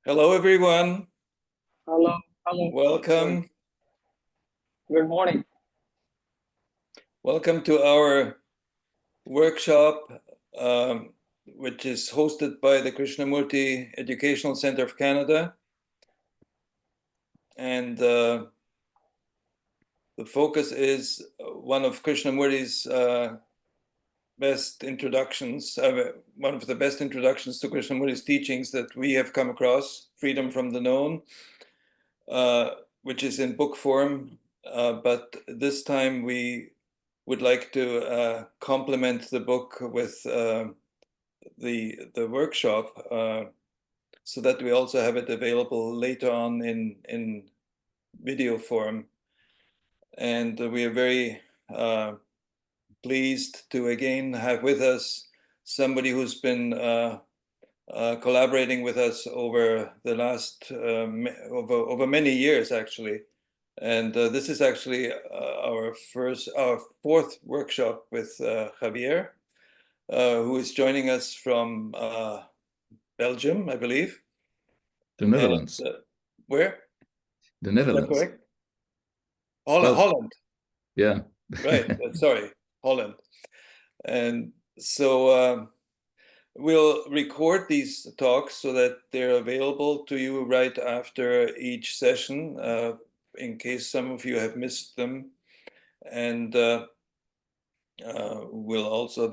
Hello, everyone. Hello. Hello. Welcome. Good morning. Welcome to our workshop, which is hosted by the Krishnamurti Educational Center of Canada. And the focus is one of Krishnamurti's best introductions, one of the best introductions to Krishnamurti's teachings that we have come across, Freedom from the Known, which is in book form. But this time we would like to complement the book with the workshop, so that we also have it available later on in video form. And we are very pleased to again have with us somebody who's been collaborating with us over the last over many years, actually. And this is actually our fourth workshop with Javier, who is joining us from Belgium, I believe. The Netherlands. And, where? The Netherlands. Is that correct? Holland. Yeah. Right. Sorry, Holland. And so we'll record these talks so that they're available to you right after each session, in case some of you have missed them. And we'll also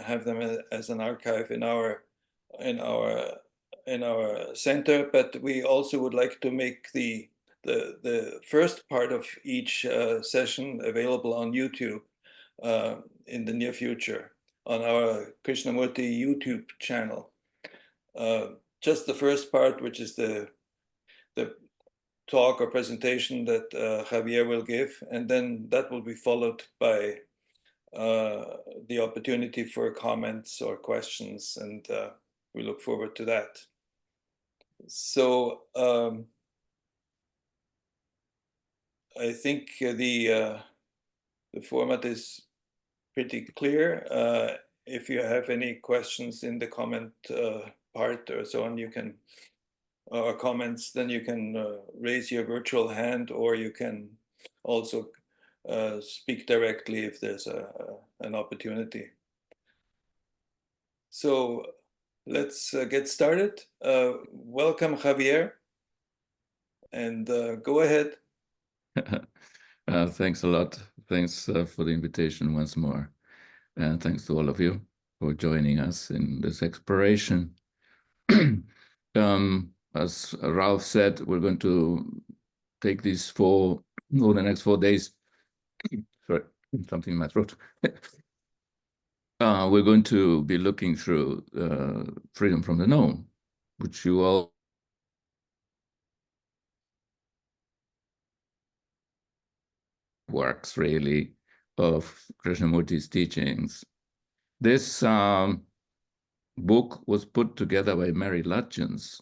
have them as an archive in our center. But we also would like to make the first part of each session available on YouTube in the near future on our Krishnamurti YouTube channel. Just the first part, which is the talk or presentation that Javier will give, and then that will be followed by the opportunity for comments or questions, and we look forward to that. So I think the format is pretty clear. If you have any questions in the comment part or so on, you can, or comments, then you can raise your virtual hand, or you can also speak directly if there's an opportunity. So let's get started. Welcome, Javier, and go ahead. Thanks a lot. Thanks for the invitation once more. And thanks to all of you for joining us in this exploration. As Ralph said, we're going to take these over the next 4 days. Sorry, something in my throat. We're going to be looking through Freedom from the Known, which you all works really of Krishnamurti's teachings. This book was put together by Mary Lutyens.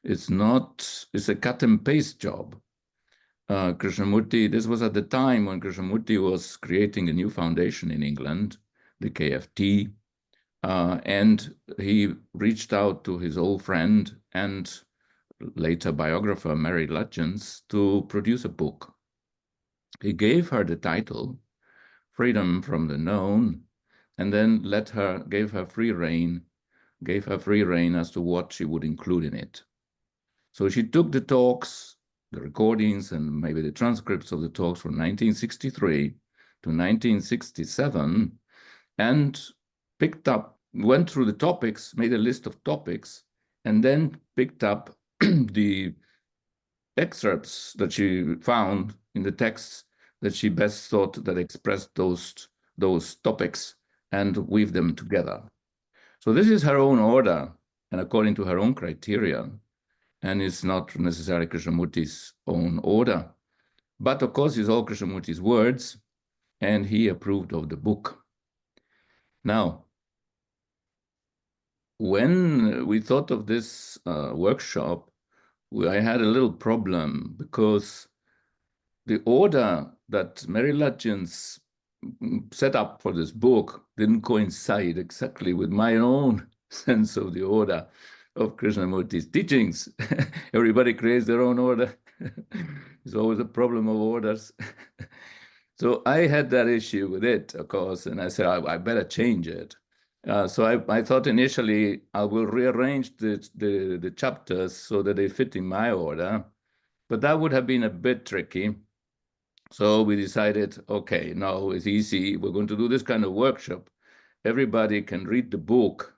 It's a cut and paste job. Krishnamurti, this was at the time when Krishnamurti was creating a new foundation in England, the KFT, and he reached out to his old friend and later biographer Mary Lutyens to produce a book. He gave her the title, Freedom from the Known, and then gave her free rein as to what she would include in it. So she took the talks, the recordings, and maybe the transcripts of the talks from 1963 to 1967, and went through the topics, made a list of topics, and then picked up the excerpts that she found in the texts that she best thought that expressed those topics and weave them together. So this is her own order and according to her own criteria, and it's not necessarily Krishnamurti's own order. But of course, it's all Krishnamurti's words, and he approved of the book. Now, when we thought of this workshop, I had a little problem because the order that Mary Lutyens set up for this book didn't coincide exactly with my own sense of the order of Krishnamurti's teachings. Everybody creates their own order. It's always a problem of orders. So I had that issue with it, of course, and I said, I better change it. So I thought initially I will rearrange the chapters so that they fit in my order, but that would have been a bit tricky. So we decided, okay, no, it's easy. We're going to do this kind of workshop. Everybody can read the book.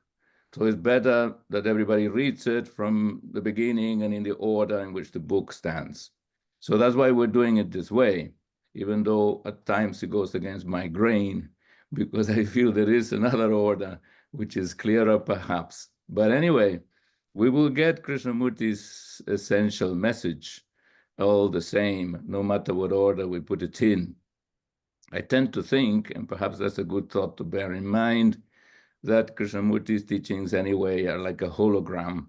So it's better that everybody reads it from the beginning and in the order in which the book stands. So that's why we're doing it this way, even though at times it goes against my grain, because I feel there is another order which is clearer perhaps. But anyway, we will get Krishnamurti's essential message all the same, no matter what order we put it in. I tend to think, and perhaps that's a good thought to bear in mind, that Krishnamurti's teachings anyway are like a hologram,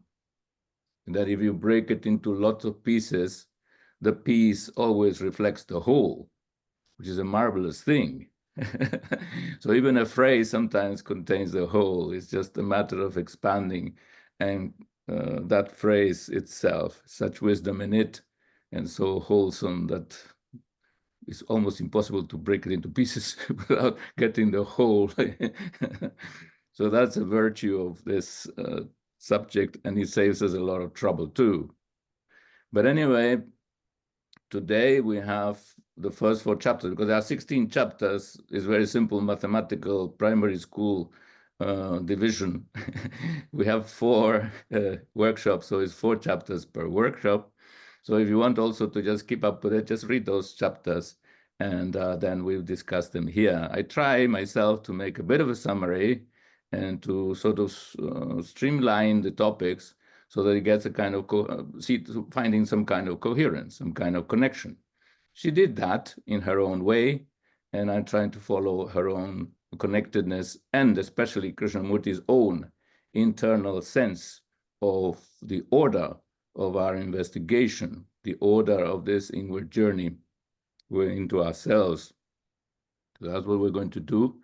that if you break it into lots of pieces, the piece always reflects the whole, which is a marvelous thing. So even a phrase sometimes contains the whole. It's just a matter of expanding, and that phrase itself, such wisdom in it, and so wholesome that it's almost impossible to break it into pieces without getting the whole. So that's a virtue of this subject, and it saves us a lot of trouble too. But anyway, today we have the first 4 chapters, because there are 16 chapters. It's very simple mathematical primary school division. We have 4 workshops, so it's 4 chapters per workshop. So if you want also to just keep up with it, just read those chapters, and then we'll discuss them here. I try myself to make a bit of a summary and to sort of streamline the topics so that it gets a kind of, finding some kind of coherence, some kind of connection. She did that in her own way, and I'm trying to follow her own connectedness, and especially Krishnamurti's own internal sense of the order of our investigation, the order of this inward journey into ourselves. So that's what we're going to do,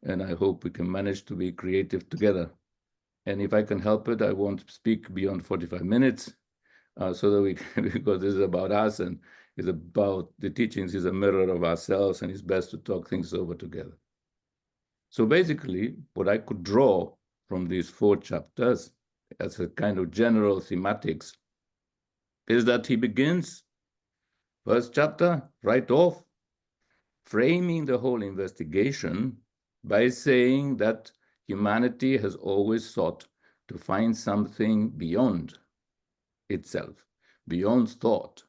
and I hope we can manage to be creative together. And if I can help it, I won't speak beyond 45 minutes, so that we can, because this is about us and it's about the teachings, is a mirror of ourselves, and it's best to talk things over together. So basically, what I could draw from these 4 chapters as a kind of general thematics is that he begins, first chapter, right off, framing the whole investigation by saying that humanity has always sought to find something beyond itself, beyond thought,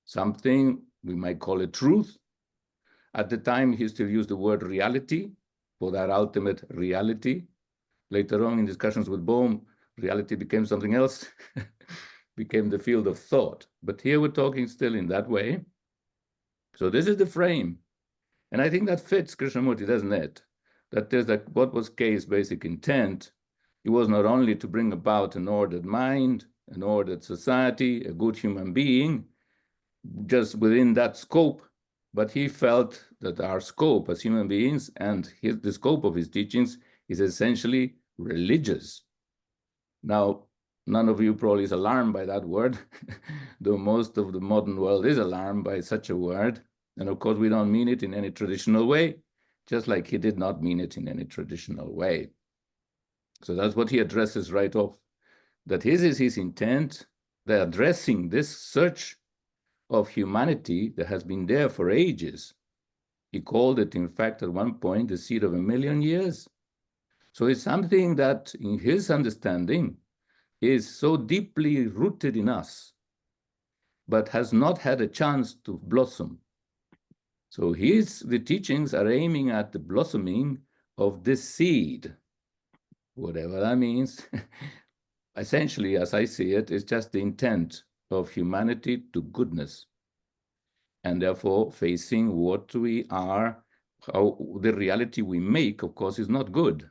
something we might call it truth. At the time, he still used the word reality for that ultimate reality. Later on in discussions with Bohm, reality became something else, became the field of thought. But here we're talking still in that way. So this is the frame. And I think that fits Krishnamurti, doesn't it? That there's like what was K's basic intent. It was not only to bring about an ordered mind, an ordered society, a good human being, just within that scope, but he felt that our scope as human beings and the scope of his teachings is essentially religious. Now, none of you probably is alarmed by that word, though most of the modern world is alarmed by such a word. And of course, we don't mean it in any traditional way, just like he did not mean it in any traditional way. So that's what he addresses right off, that his is his intent, that addressing this search of humanity that has been there for ages. He called it, in fact, at one point, the seed of 1,000,000 years. So it's something that, in his understanding, is so deeply rooted in us, but has not had a chance to blossom. So the teachings are aiming at the blossoming of this seed, whatever that means. Essentially, as I see it, it's just the intent of humanity to goodness. and therefore facing what we are, how the reality we make, of course, is not good.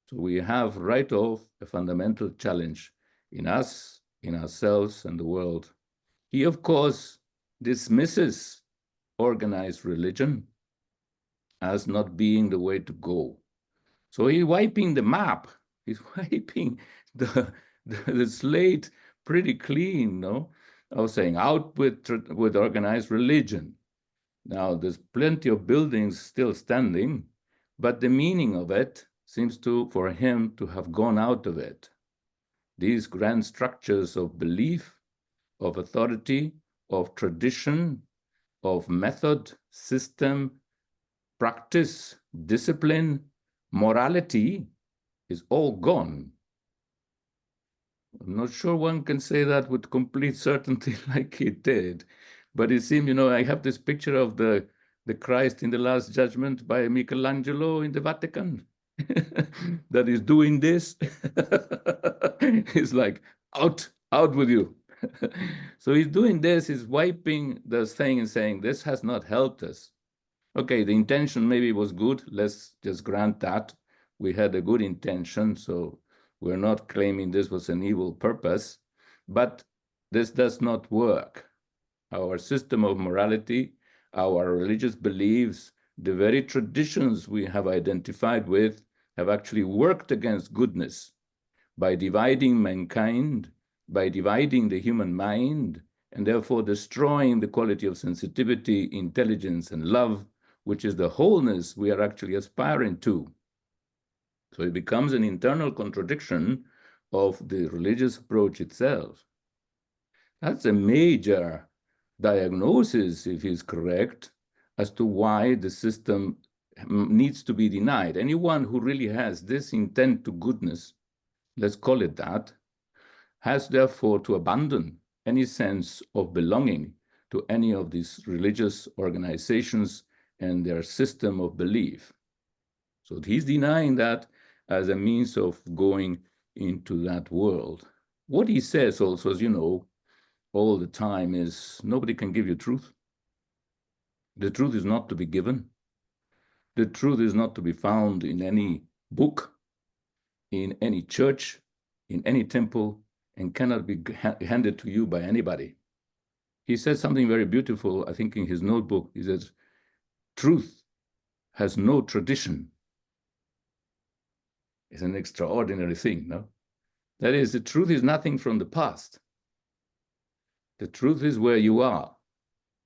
So we have right off a fundamental challenge in us, in ourselves, and the world. He, of course, dismisses organized religion as not being the way to go. So he's wiping the map. He's wiping the slate pretty clean, no? I was saying out with organized religion. Now, there's plenty of buildings still standing, but the meaning of it seems to, for him, to have gone out of it. These grand structures of belief, of authority, of tradition, of method, system, practice, discipline, morality is all gone. I'm not sure one can say that with complete certainty like he did, but it seemed, I have this picture of the Christ in the Last Judgment by Michelangelo in the Vatican that is doing this. He's like, out with you. So he's doing this, he's wiping the thing and saying, this has not helped us. Okay, the intention maybe was good. Let's just grant that. We had a good intention, so we're not claiming this was an evil purpose, but this does not work. Our system of morality, our religious beliefs, the very traditions we have identified with have actually worked against goodness by dividing mankind, by dividing the human mind, and therefore destroying the quality of sensitivity, intelligence, and love, which is the wholeness we are actually aspiring to. So it becomes an internal contradiction of the religious approach itself. That's a major diagnosis, if he's correct, as to why the system needs to be denied. Anyone who really has this intent to goodness, let's call it that, has therefore to abandon any sense of belonging to any of these religious organizations and their system of belief. So he's denying that as a means of going into that world. What he says also, as you know, all the time is nobody can give you truth. The truth is not to be given. The truth is not to be found in any book, in any church, in any temple, and cannot be handed to you by anybody. He says something very beautiful, I think in his notebook. He says, truth has no tradition. It's an extraordinary thing, no? That is, the truth is nothing from the past. The truth is where you are,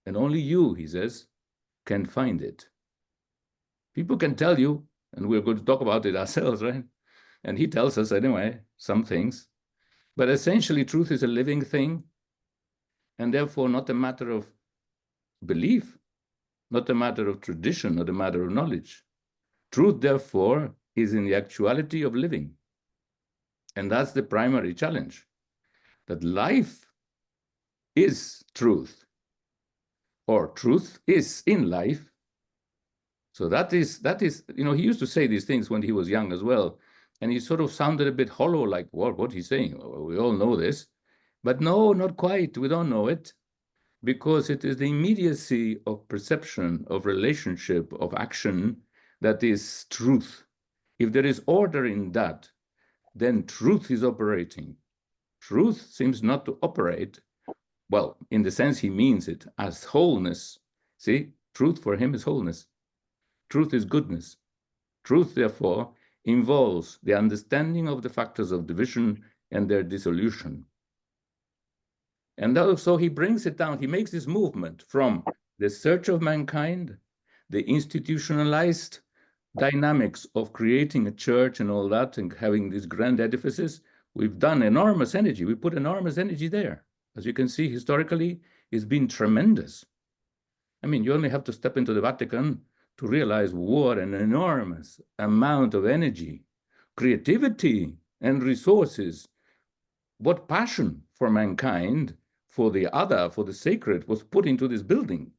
and only you, he says, can find it. People can tell you, and we're going to talk about it ourselves, right? And he tells us anyway, some things. But essentially, truth is a living thing, and therefore not a matter of belief, not a matter of tradition, not a matter of knowledge. Truth, therefore, is in the actuality of living. And that's the primary challenge, that life is truth, or truth is in life. So that is, he used to say these things when he was young as well. And he sort of sounded a bit hollow, like, what he's saying? We all know this. But no, not quite. We don't know it. Because it is the immediacy of perception, of relationship, of action that is truth. If there is order in that, then truth is operating. Truth seems not to operate, well, in the sense he means it, as wholeness. See, truth for him is wholeness. Truth is goodness. Truth, therefore, involves the understanding of the factors of division and their dissolution. And so he brings it down. He makes this movement from the search of mankind, the institutionalized dynamics of creating a church and all that, and having these grand edifices. We've done enormous energy. We put enormous energy there. As you can see, historically, it's been tremendous. I mean, you only have to step into the Vatican to realize what an enormous amount of energy, creativity, and resources, what passion for mankind, for the other, for the sacred, was put into this building.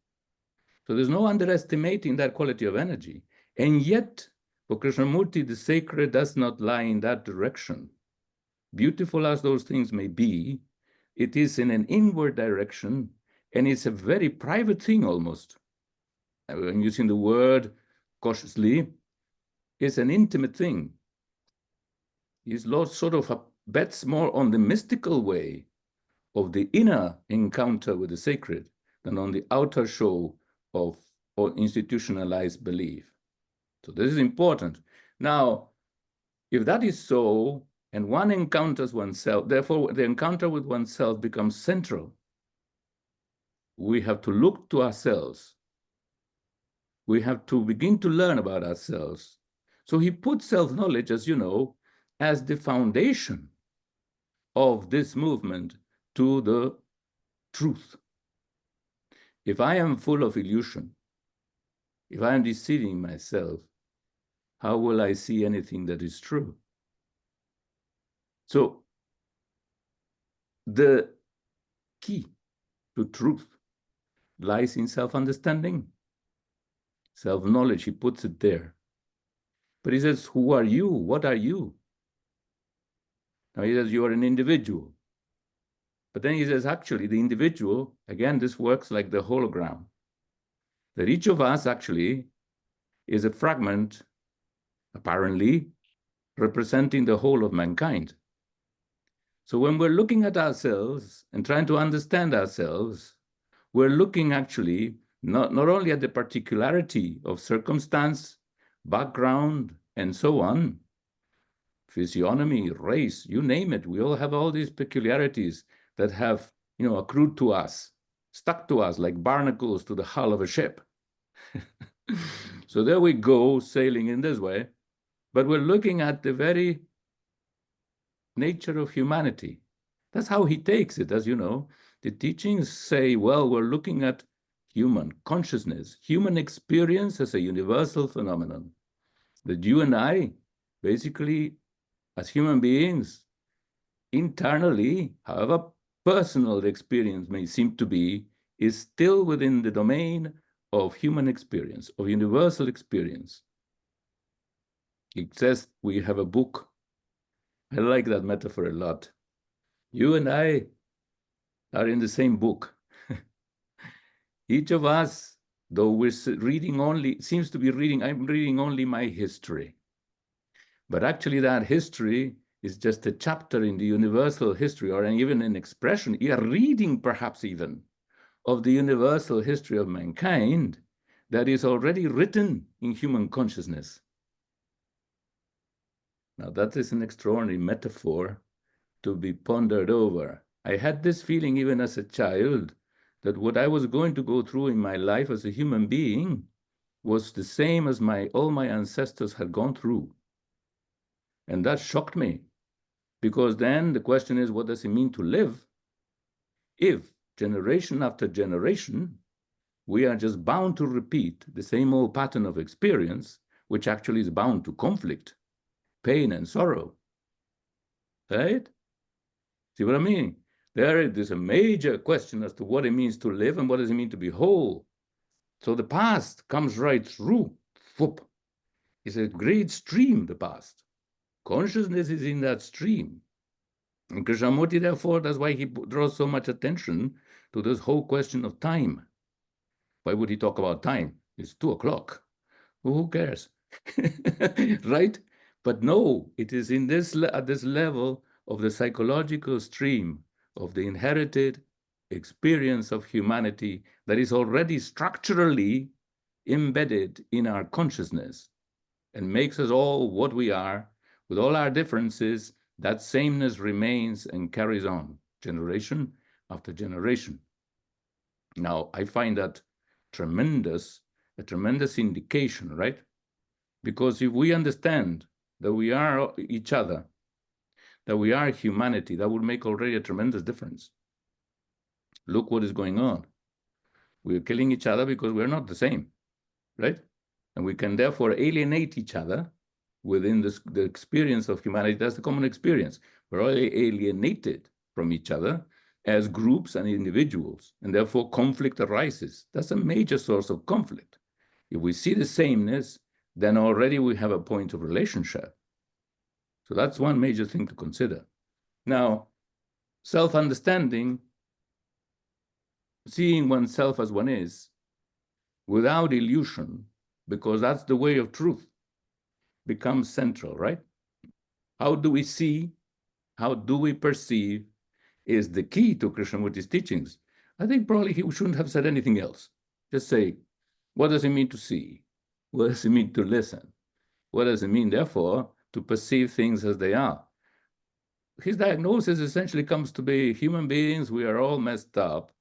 So there's no underestimating that quality of energy. And yet, for Krishnamurti, the sacred does not lie in that direction. Beautiful as those things may be, it is in an inward direction, And it's a very private thing almost. I'm using the word cautiously. It's an intimate thing. He's sort of bets more on the mystical way of the inner encounter with the sacred than on the outer show of or institutionalized belief. So this is important. Now, if that is so, and one encounters oneself, therefore the encounter with oneself becomes central. We have to look to ourselves. We have to begin to learn about ourselves. So he put self-knowledge, as you know, as the foundation of this movement to the truth. If I am full of illusion, if I am deceiving myself, how will I see anything that is true? So the key to truth lies in self-understanding, self-knowledge. He puts it there. But he says, who are you? What are you? Now he says, you are an individual. But then he says, actually, the individual, again, this works like the hologram, that each of us actually is a fragment, apparently, representing the whole of mankind. So when we're looking at ourselves and trying to understand ourselves, we're looking actually not only at the particularity of circumstance, background, and so on, physiognomy, race, you name it. We all have all these peculiarities that have, accrued to us, stuck to us like barnacles to the hull of a ship. So there we go, sailing in this way, but we're looking at the very nature of humanity. That's how he takes it, as you know. The teachings say, well, we're looking at human consciousness, human experience as a universal phenomenon. That you and I, basically, as human beings, internally, however personal the experience may seem to be, is still within the domain of human experience, of universal experience. It says we have a book. I like that metaphor a lot. You and I are in the same book. Each of us, though we're reading only, seems to be reading, I'm reading only my history. But actually that history is just a chapter in the universal history, or even an expression, a reading perhaps even, of the universal history of mankind that is already written in human consciousness. Now that is an extraordinary metaphor to be pondered over. I had this feeling even as a child that what I was going to go through in my life as a human being was the same as all my ancestors had gone through. And that shocked me, because then the question is, what does it mean to live if generation after generation we are just bound to repeat the same old pattern of experience, which actually is bound to conflict, pain, and sorrow? Right? See what I mean? There is a major question as to what it means to live and what does it mean to be whole. So the past comes right through. Whoop. It's a great stream, the past. Consciousness is in that stream. And Krishnamurti, therefore, that's why he draws so much attention to this whole question of time. Why would he talk about time? It's 2 o'clock. Well, who cares? Right? But no, it is in at this level of the psychological stream of the inherited experience of humanity that is already structurally embedded in our consciousness and makes us all what we are. With all our differences, that sameness remains and carries on generation after generation. Now, I find that a tremendous indication, right? Because if we understand that we are each other, that we are humanity, that would make already a tremendous difference. Look what is going on. We're killing each other because we're not the same, right? And we can therefore alienate each other within the experience of humanity. That's the common experience. We're all alienated from each other as groups and individuals, and therefore conflict arises. That's a major source of conflict. If we see the sameness, then already we have a point of relationship. So that's one major thing to consider. Now, self-understanding seeing oneself as one is, without illusion, because that's the way of truth, becomes central, right? How do we see? How do we perceive is the key to Krishnamurti's teachings. I think probably he shouldn't have said anything else. Just say, what does it mean to see? What does it mean to listen? What does it mean, therefore, to perceive things as they are? His diagnosis essentially comes to be human beings, we are all messed up,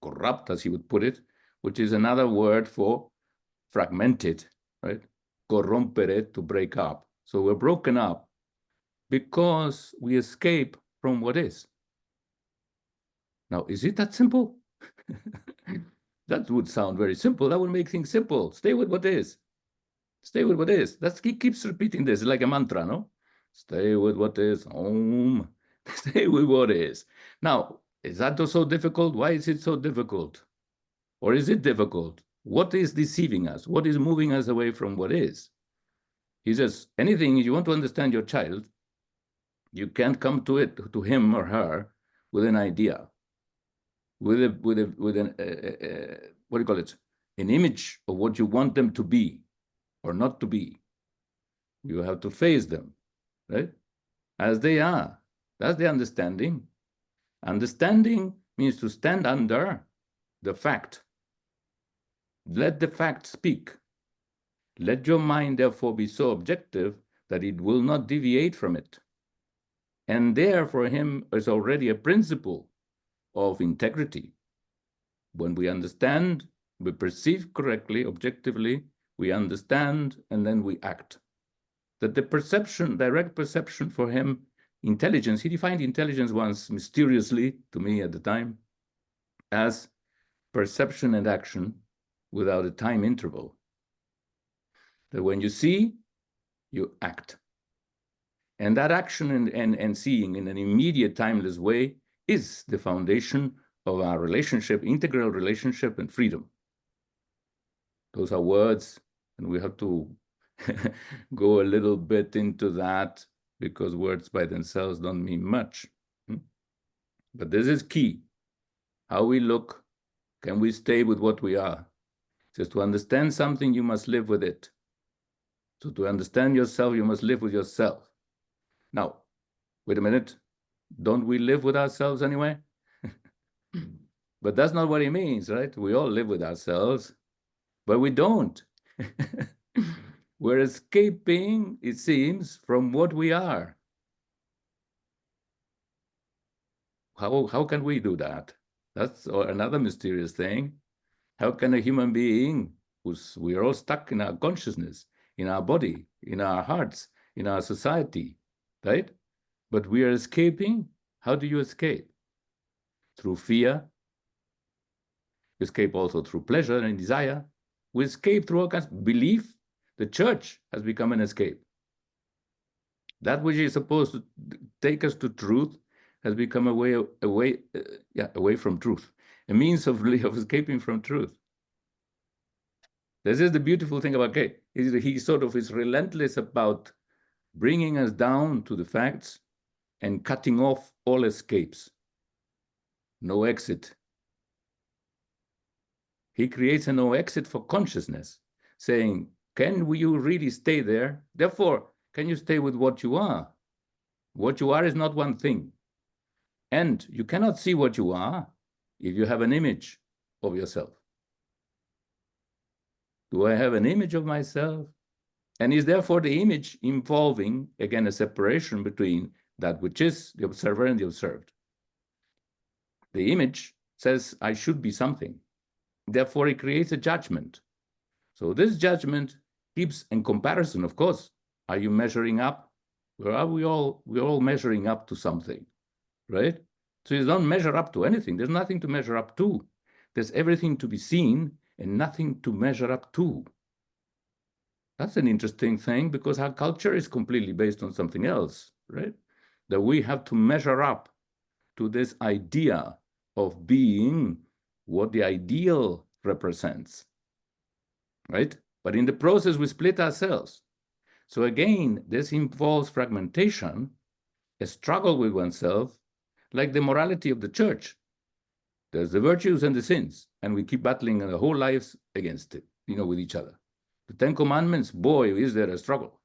corrupt, as he would put it, which is another word for fragmented, right? Corrompere, to break up. So we're broken up because we escape from what is. Now, is it that simple? That would sound very simple. That would make things simple. Stay with what is. Stay with what is. He keeps repeating this like a mantra, no? Stay with what is. Om. Stay with what is. Now, is that so difficult? Why is it so difficult? Or is it difficult? What is deceiving us? What is moving us away from what is? He says, anything, if you want to understand your child, you can't come to it, to him or her, with an idea, with an what do you call it? An image of what you want them to be or not to be. You have to face them, right? As they are. That's the understanding. Understanding means to stand under the fact. Let the fact speak. Let your mind, therefore, be so objective that it will not deviate from it. And there, for him, is already a principle of integrity. When we understand, we perceive correctly, objectively, we understand, and then we act. That the perception, direct perception for him, intelligence, he defined intelligence once mysteriously to me at the time as perception and action without a time interval. That when you see, you act. And that action and seeing in an immediate, timeless way is the foundation of our relationship, integral relationship and freedom. Those are words, and we have to go a little bit into that because words by themselves don't mean much. But this is key. How we look, can we stay with what we are? Just to understand something, you must live with it. So to understand yourself, you must live with yourself. Now, wait a minute. Don't we live with ourselves anyway? But that's not what he means, right? We all live with ourselves, but we don't. We're escaping, it seems, from what we are. How can we do that? That's another mysterious thing. How can a human being, we are all stuck in our consciousness, in our body, in our hearts, in our society, right? But we are escaping. How do you escape? Through fear. We escape also through pleasure and desire. We escape through all kinds of belief. The church has become an escape. That which is supposed to take us to truth has become away from truth, a means of escaping from truth. This is the beautiful thing about Kate. He sort of is relentless about bringing us down to the facts and cutting off all escapes. No exit. He creates a no exit for consciousness, saying, can you really stay there? Therefore, can you stay with what you are? What you are is not one thing. And you cannot see what you are if you have an image of yourself. Do I have an image of myself? And is therefore the image involving, again, a separation between that which is the observer and the observed. The image says, I should be something. Therefore, it creates a judgment. So this judgment keeps in comparison, of course. Are you measuring up? Or are we're all measuring up to something, right? So you don't measure up to anything. There's nothing to measure up to. There's everything to be seen and nothing to measure up to. That's an interesting thing because our culture is completely based on something else, right? That we have to measure up to this idea of being what the ideal represents, right? But in the process, we split ourselves. So again, this involves fragmentation, a struggle with oneself, like the morality of the church. There's the virtues and the sins, and we keep battling our whole lives against it, with each other. The 10 Commandments, boy, is there a struggle.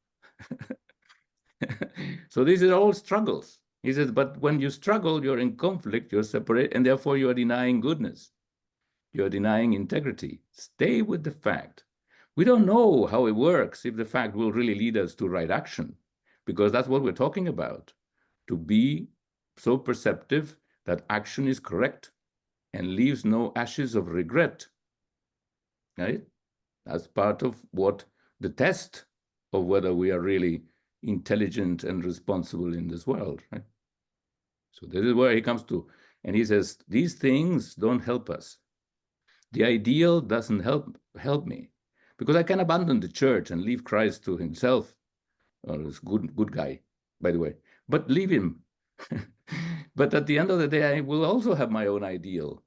So these are all struggles. He says, but when you struggle, you're in conflict, you're separate, and therefore you are denying goodness. You're denying integrity. Stay with the fact. We don't know how it works, if the fact will really lead us to right action, because that's what we're talking about. To be so perceptive that action is correct and leaves no ashes of regret. Right? That's part of what the test of whether we are really intelligent and responsible in this world. Right? So this is where he comes to, and he says, these things don't help us. The ideal doesn't help me, because I can abandon the church and leave Christ to himself. Oh, this good guy, by the way, but leave him. But at the end of the day, I will also have my own ideal,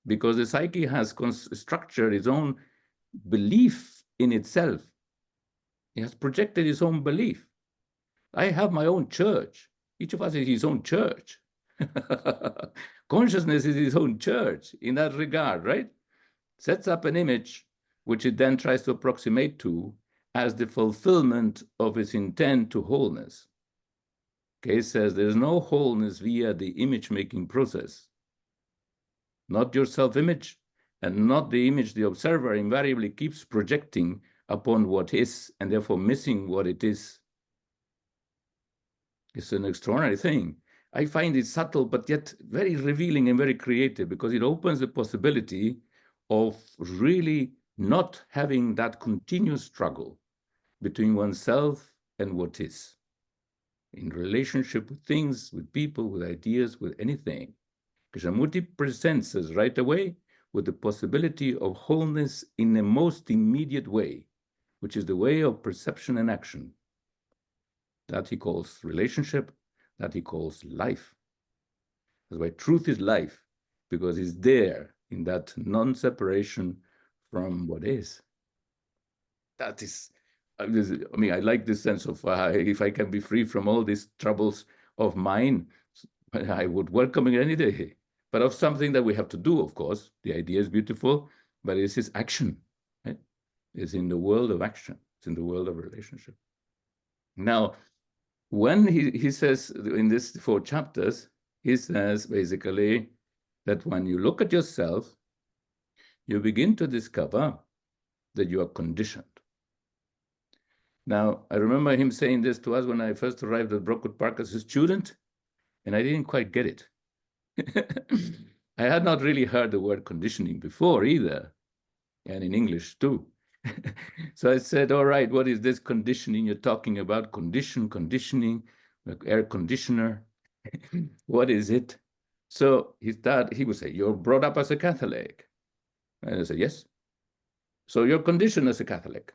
because the psyche has structured its own belief in itself. It has projected its own belief. I have my own church. Each of us is his own church. Consciousness is his own church in that regard, right? Sets up an image which it then tries to approximate to as the fulfillment of its intent to wholeness. Okay, it says there's no wholeness via the image-making process. Not your self-image, and not the image the observer invariably keeps projecting upon what is, and therefore missing what it is. It's an extraordinary thing. I find it subtle, but yet very revealing and very creative, because it opens the possibility of really not having that continuous struggle between oneself and what is, in relationship with things, with people, with ideas, with anything. Krishnamurti presents us right away with the possibility of wholeness in the most immediate way, which is the way of perception and action. That he calls relationship, that he calls life. That's why truth is life, because it's there in that non-separation from what is. That is, I mean, I like this sense of if I can be free from all these troubles of mine, I would welcome it any day. But of something that we have to do, of course. The idea is beautiful, but it's his action. Right? It's in the world of action. It's in the world of relationship. Now, when he says in these 4 chapters, he says basically that when you look at yourself, you begin to discover that you are conditioned. Now, I remember him saying this to us when I first arrived at Brockwood Park as a student, and I didn't quite get it. I had not really heard the word conditioning before either, and in English too. So I said, all right, what is this conditioning you're talking about? Conditioning, like air conditioner. What is it? So he would say, you're brought up as a Catholic. And I said, yes. So you're conditioned as a Catholic.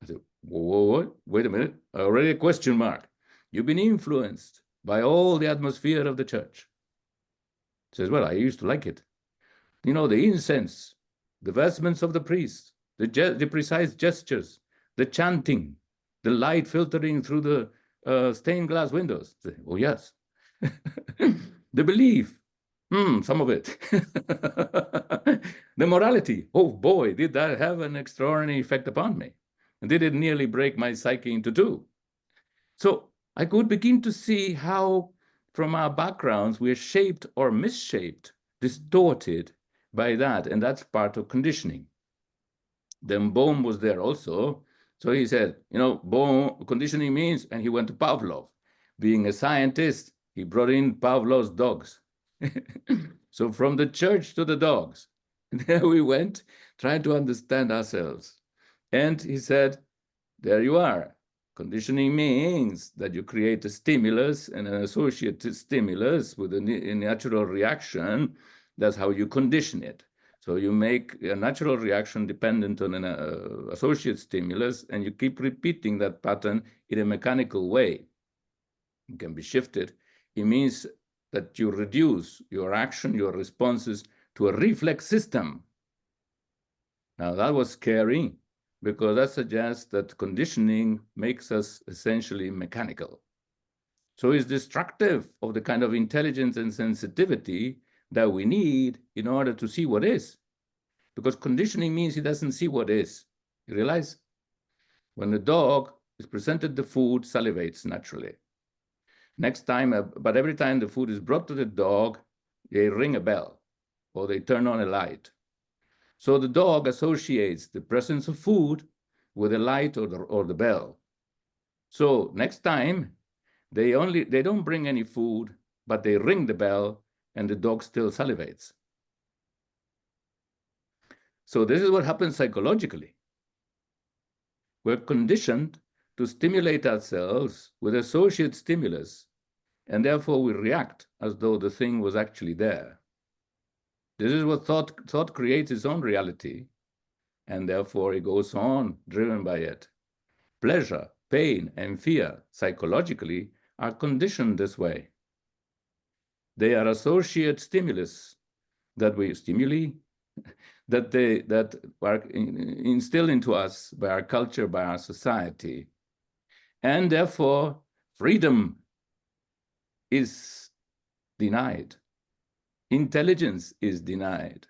I said, whoa, wait a minute. Already a question mark. You've been influenced by all the atmosphere of the church. He says, well, I used to like it. The incense, the vestments of the priests, the precise gestures, the chanting, the light filtering through the stained glass windows. Say, oh, yes. The belief, some of it. The morality, oh boy, did that have an extraordinary effect upon me. And did it nearly break my psyche into 2. So I could begin to see how from our backgrounds we're shaped or misshaped, distorted by that, and that's part of conditioning. Then Bohm was there also. So he said, Bohm, conditioning means, and he went to Pavlov. Being a scientist, he brought in Pavlov's dogs. So from the church to the dogs, there we went, trying to understand ourselves. And he said, there you are. Conditioning means that you create a stimulus and an associated stimulus with a natural reaction. That's how you condition it. So you make a natural reaction dependent on an associate stimulus, and you keep repeating that pattern in a mechanical way. It can be shifted. It means that you reduce your action, your responses to a reflex system. Now that was scary, because that suggests that conditioning makes us essentially mechanical. So it's destructive of the kind of intelligence and sensitivity that we need in order to see what is. Because conditioning means he doesn't see what is. You realize? When the dog is presented the food, salivates naturally. Next time, but every time the food is brought to the dog, they ring a bell or they turn on a light. So the dog associates the presence of food with a light or the bell. So next time, they don't bring any food, but they ring the bell and the dog still salivates. So this is what happens psychologically. We're conditioned to stimulate ourselves with associate stimulus, and therefore we react as though the thing was actually there. This is what thought creates its own reality, and therefore it goes on driven by it. Pleasure, pain, and fear psychologically are conditioned this way. They are associate stimulus that are instilled into us by our culture, by our society. And therefore, freedom is denied. Intelligence is denied.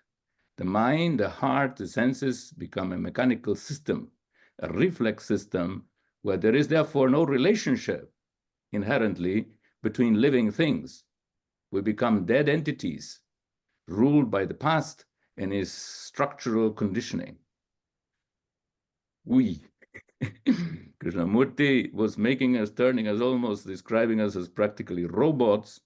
The mind, the heart, the senses become a mechanical system, a reflex system, where there is therefore no relationship inherently between living things. We become dead entities, ruled by the past and its structural conditioning. Krishnamurti was turning us almost, describing us as practically robots,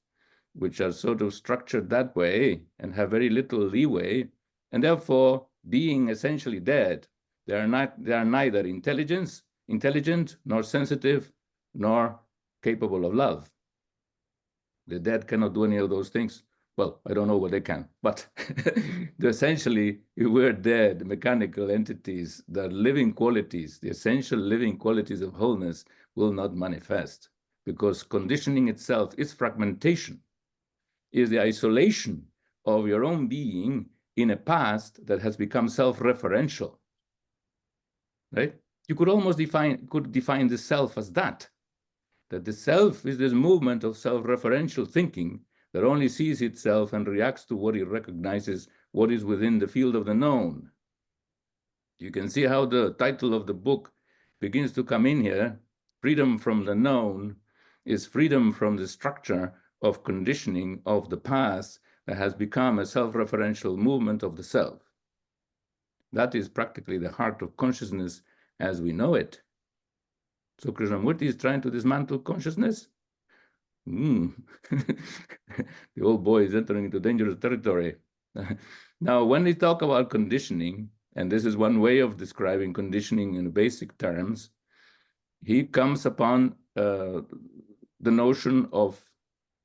which are sort of structured that way and have very little leeway, and therefore being essentially dead. They are neither intelligent, nor sensitive, nor capable of love. The dead cannot do any of those things. Well, I don't know what they can, but essentially, if we're dead, mechanical entities, the living qualities, the essential living qualities of wholeness will not manifest, because conditioning itself is fragmentation, is the isolation of your own being in a past that has become self-referential, right? You could almost define the self as that the self is this movement of self-referential thinking that only sees itself and reacts to what it recognizes, what is within the field of the known. You can see how the title of the book begins to come in here. Freedom from the known is freedom from the structure of conditioning of the past that has become a self-referential movement of the self. That is practically the heart of consciousness as we know it. So Krishnamurti is trying to dismantle consciousness? The old boy is entering into dangerous territory. Now, when we talk about conditioning, and this is one way of describing conditioning in basic terms, he comes upon the notion of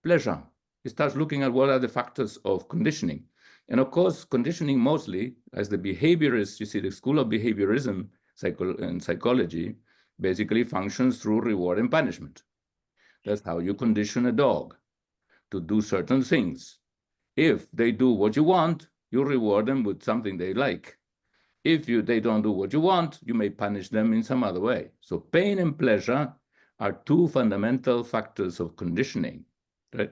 pleasure. He starts looking at what are the factors of conditioning. And of course, conditioning mostly, as the behaviorists, you see, the school of behaviorism and psychology basically functions through reward and punishment. That's how you condition a dog to do certain things. If they do what you want, you reward them with something they like. If they don't do what you want, you may punish them in some other way. So pain and pleasure are two fundamental factors of conditioning, right?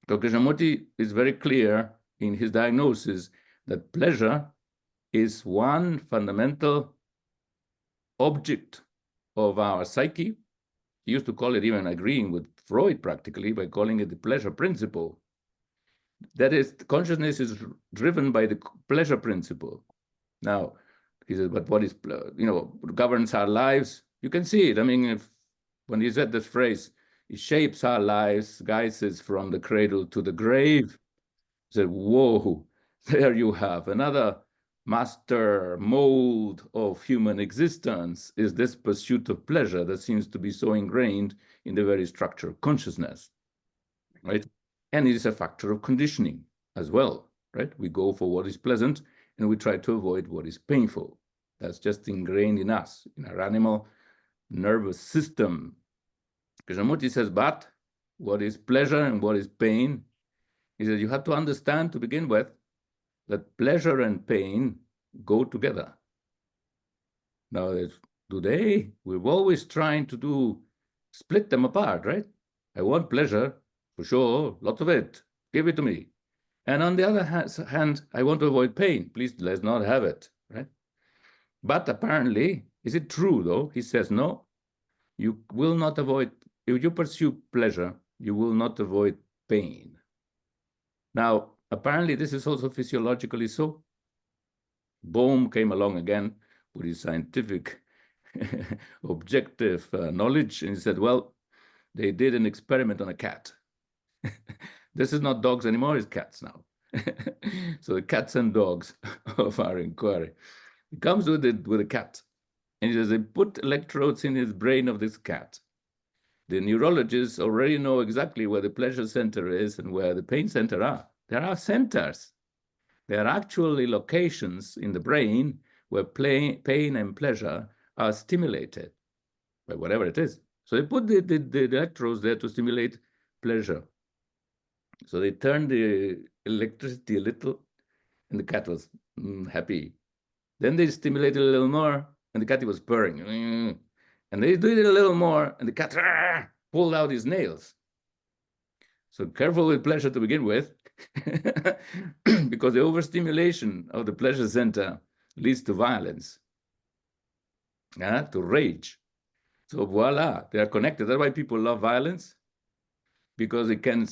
So Krishnamurti is very clear in his diagnosis that pleasure is one fundamental object of our psyche. He used to call it, even agreeing with Freud practically, by calling it the pleasure principle. That is, consciousness is driven by the pleasure principle. Now, he says, but what is, governs our lives? You can see it. I mean, when he said this phrase, it shapes our lives, guides us from the cradle to the grave. He said, whoa, there you have another master mold of human existence, is this pursuit of pleasure that seems to be so ingrained in the very structure of consciousness, right? And it is a factor of conditioning as well, right? We go for what is pleasant and we try to avoid what is painful. That's just ingrained in us, in our animal nervous system. Krishnamurti says, but what is pleasure and what is pain? He says, you have to understand to begin with that pleasure and pain go together. Now, today, we're always trying to split them apart, right? I want pleasure, for sure, lots of it. Give it to me. And on the other hand, I want to avoid pain. Please, let's not have it, right? But apparently, is it true though? He says, no, you will not avoid, if you pursue pleasure, you will not avoid pain. Now, apparently this is also physiologically so. Bohm came along again with his scientific objective knowledge, and he said, well, they did an experiment on a cat. This is not dogs anymore, it's cats now. So the cats and dogs of our inquiry. He comes with a cat, and he says they put electrodes in his brain of this cat. The neurologists already know exactly where the pleasure center is and where the pain center are. There are centers. There are actually locations in the brain where pain and pleasure are stimulated by whatever it is. So they put the electrodes there to stimulate pleasure. So they turned the electricity a little, and the cat was happy. Then they stimulated a little more, and the cat was purring. And they did it a little more, and the cat pulled out his nails. So careful with pleasure to begin with, because the overstimulation of the pleasure center leads to violence, to rage. So voila, they are connected. That's why people love violence, because it can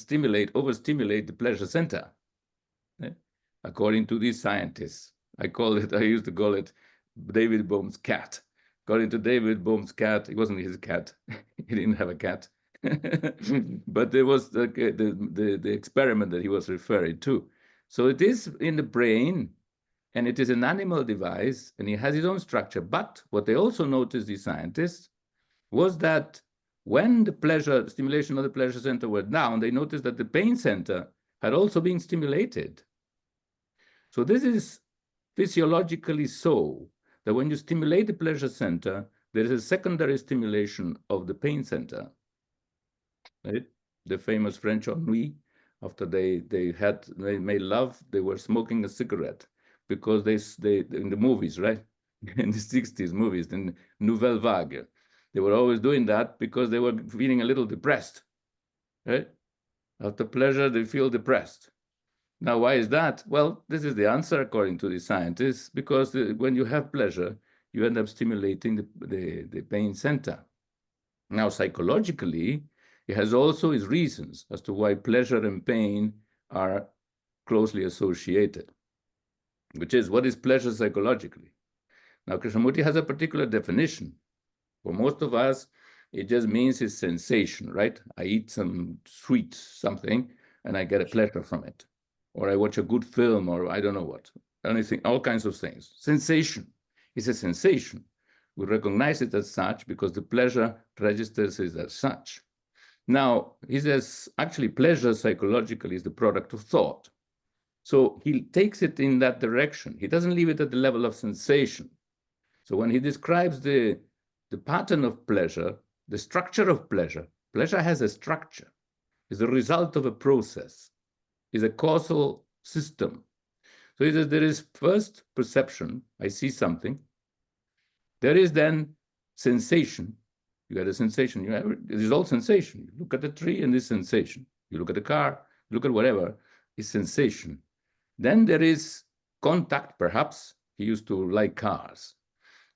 overstimulate the pleasure center, according to these scientists. I used to call it David Bohm's cat. According to David Bohm's cat, it wasn't his cat. He didn't have a cat. But there was the experiment that he was referring to. So it is in the brain, and it is an animal device, and it has its own structure. But what they also noticed, these scientists, was that when the stimulation of the pleasure center went down, they noticed that the pain center had also been stimulated. So this is physiologically so, that when you stimulate the pleasure center, there is a secondary stimulation of the pain center. Right? The famous French ennui, after they made love, they were smoking a cigarette, because they in the movies, right? In the 60s movies, in Nouvelle Vague, they were always doing that because they were feeling a little depressed, right? After pleasure, they feel depressed. Now, why is that? Well, this is the answer according to the scientists, because when you have pleasure, you end up stimulating the pain center. Now, psychologically, it has also its reasons as to why pleasure and pain are closely associated, which is, what is pleasure psychologically? Now, Krishnamurti has a particular definition. For most of us, it just means it's sensation, right? I eat some sweet something, and I get a pleasure from it. Or I watch a good film, or I don't know what, anything, all kinds of things. Sensation is a sensation. We recognize it as such because the pleasure registers it as such. Now, he says, actually, pleasure psychologically is the product of thought. So he takes it in that direction. He doesn't leave it at the level of sensation. So when he describes the pattern of pleasure, the structure of pleasure, pleasure has a structure, is a result of a process, is a causal system. So he says there is first perception, I see something. There is then sensation. You get a sensation. It is all sensation. You look at the tree and it's sensation. You look at the car, look at whatever, it's sensation. Then there is contact, perhaps. He used to like cars.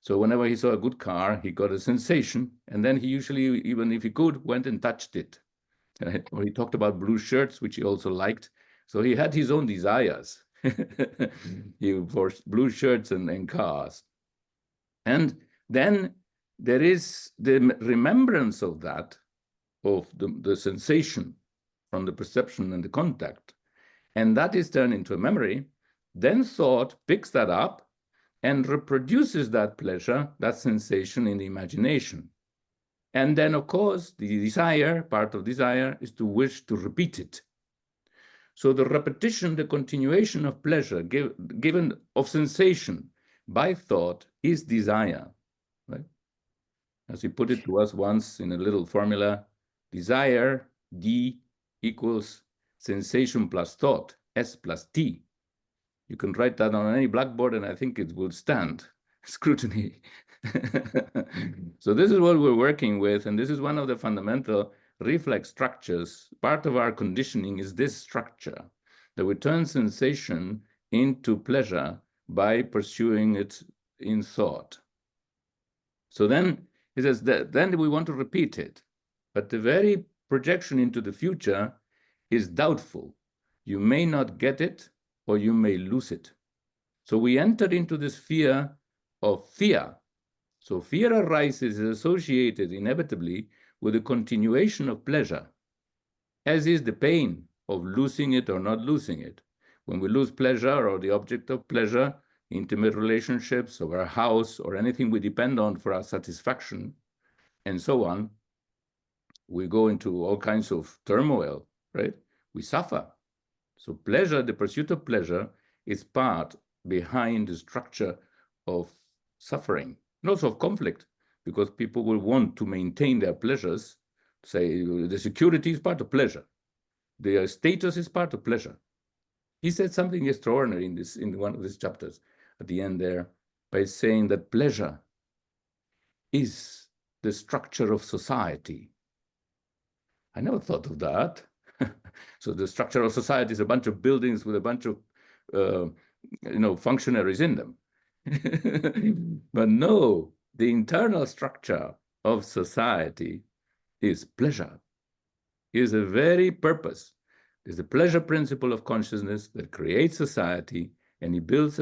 So whenever he saw a good car, he got a sensation. And then he usually, even if he could, went and touched it. Or he talked about blue shirts, which he also liked. So he had his own desires for blue shirts and cars. And then there is the remembrance of that, of the sensation from the perception and the contact. And that is turned into a memory. Then thought picks that up and reproduces that pleasure, that sensation in the imagination. And then, of course, the desire, part of desire, is to wish to repeat it. So the repetition, the continuation of pleasure, given of sensation by thought, is desire, right? As he put it to us once in a little formula, desire, D, equals sensation plus thought, S plus T. You can write that on any blackboard, and I think it will stand scrutiny. So this is what we're working with, and this is one of the fundamental reflex structures. Part of our conditioning is this structure, that we turn sensation into pleasure by pursuing it in thought. So then he says that then we want to repeat it, but the very projection into the future is doubtful. You may not get it, or you may lose it. So we enter into this sphere of fear. So fear arises, is associated inevitably with the continuation of pleasure, as is the pain of losing it or not losing it. When we lose pleasure or the object of pleasure, intimate relationships or our house or anything we depend on for our satisfaction, and so on, we go into all kinds of turmoil, right? We suffer. So pleasure, the pursuit of pleasure, is part behind the structure of suffering, and also of conflict, because people will want to maintain their pleasures. Say the security is part of pleasure. Their status is part of pleasure. He said something extraordinary in one of his chapters at the end there, by saying that pleasure is the structure of society. I never thought of that. So the structure of society is a bunch of buildings with a bunch of functionaries in them. But no, the internal structure of society is pleasure. Is the very purpose. Is the pleasure principle of consciousness that creates society, and he brings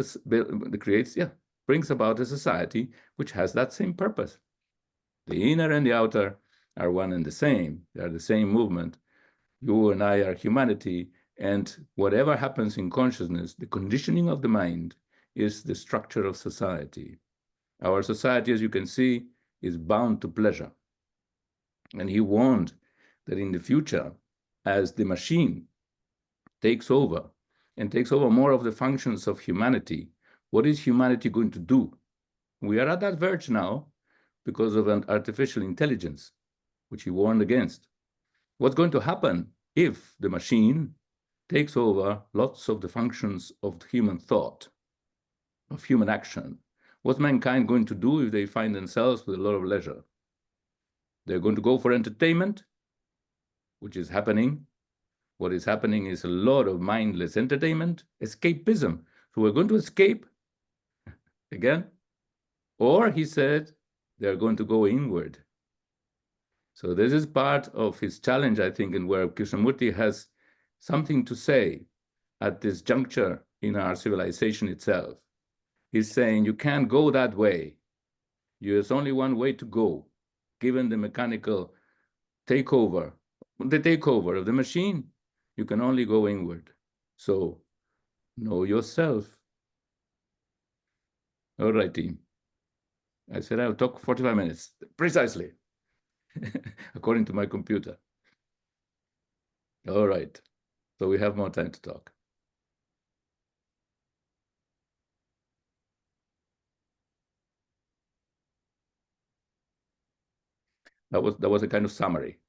about a society which has that same purpose. The inner and the outer are one and the same. They are the same movement. You and I are humanity, and whatever happens in consciousness, the conditioning of the mind is the structure of society. Our society, as you can see, is bound to pleasure. And he warned that in the future, as the machine takes over and takes over more of the functions of humanity, what is humanity going to do? We are at that verge now because of an artificial intelligence, which he warned against. What's going to happen if the machine takes over lots of the functions of human thought, of human action? What's mankind going to do if they find themselves with a lot of leisure? They're going to go for entertainment, which is happening. What is happening is a lot of mindless entertainment, escapism. So we're going to escape again. Or he said, they're going to go inward. So this is part of his challenge, I think, and where Krishnamurti has something to say at this juncture in our civilization itself. He's saying you can't go that way. There's only one way to go, given the mechanical takeover, the takeover of the machine. You can only go inward. So know yourself. All right, team. I said I'll talk 45 minutes, precisely, according to my computer. All right. So we have more time to talk. That was a kind of summary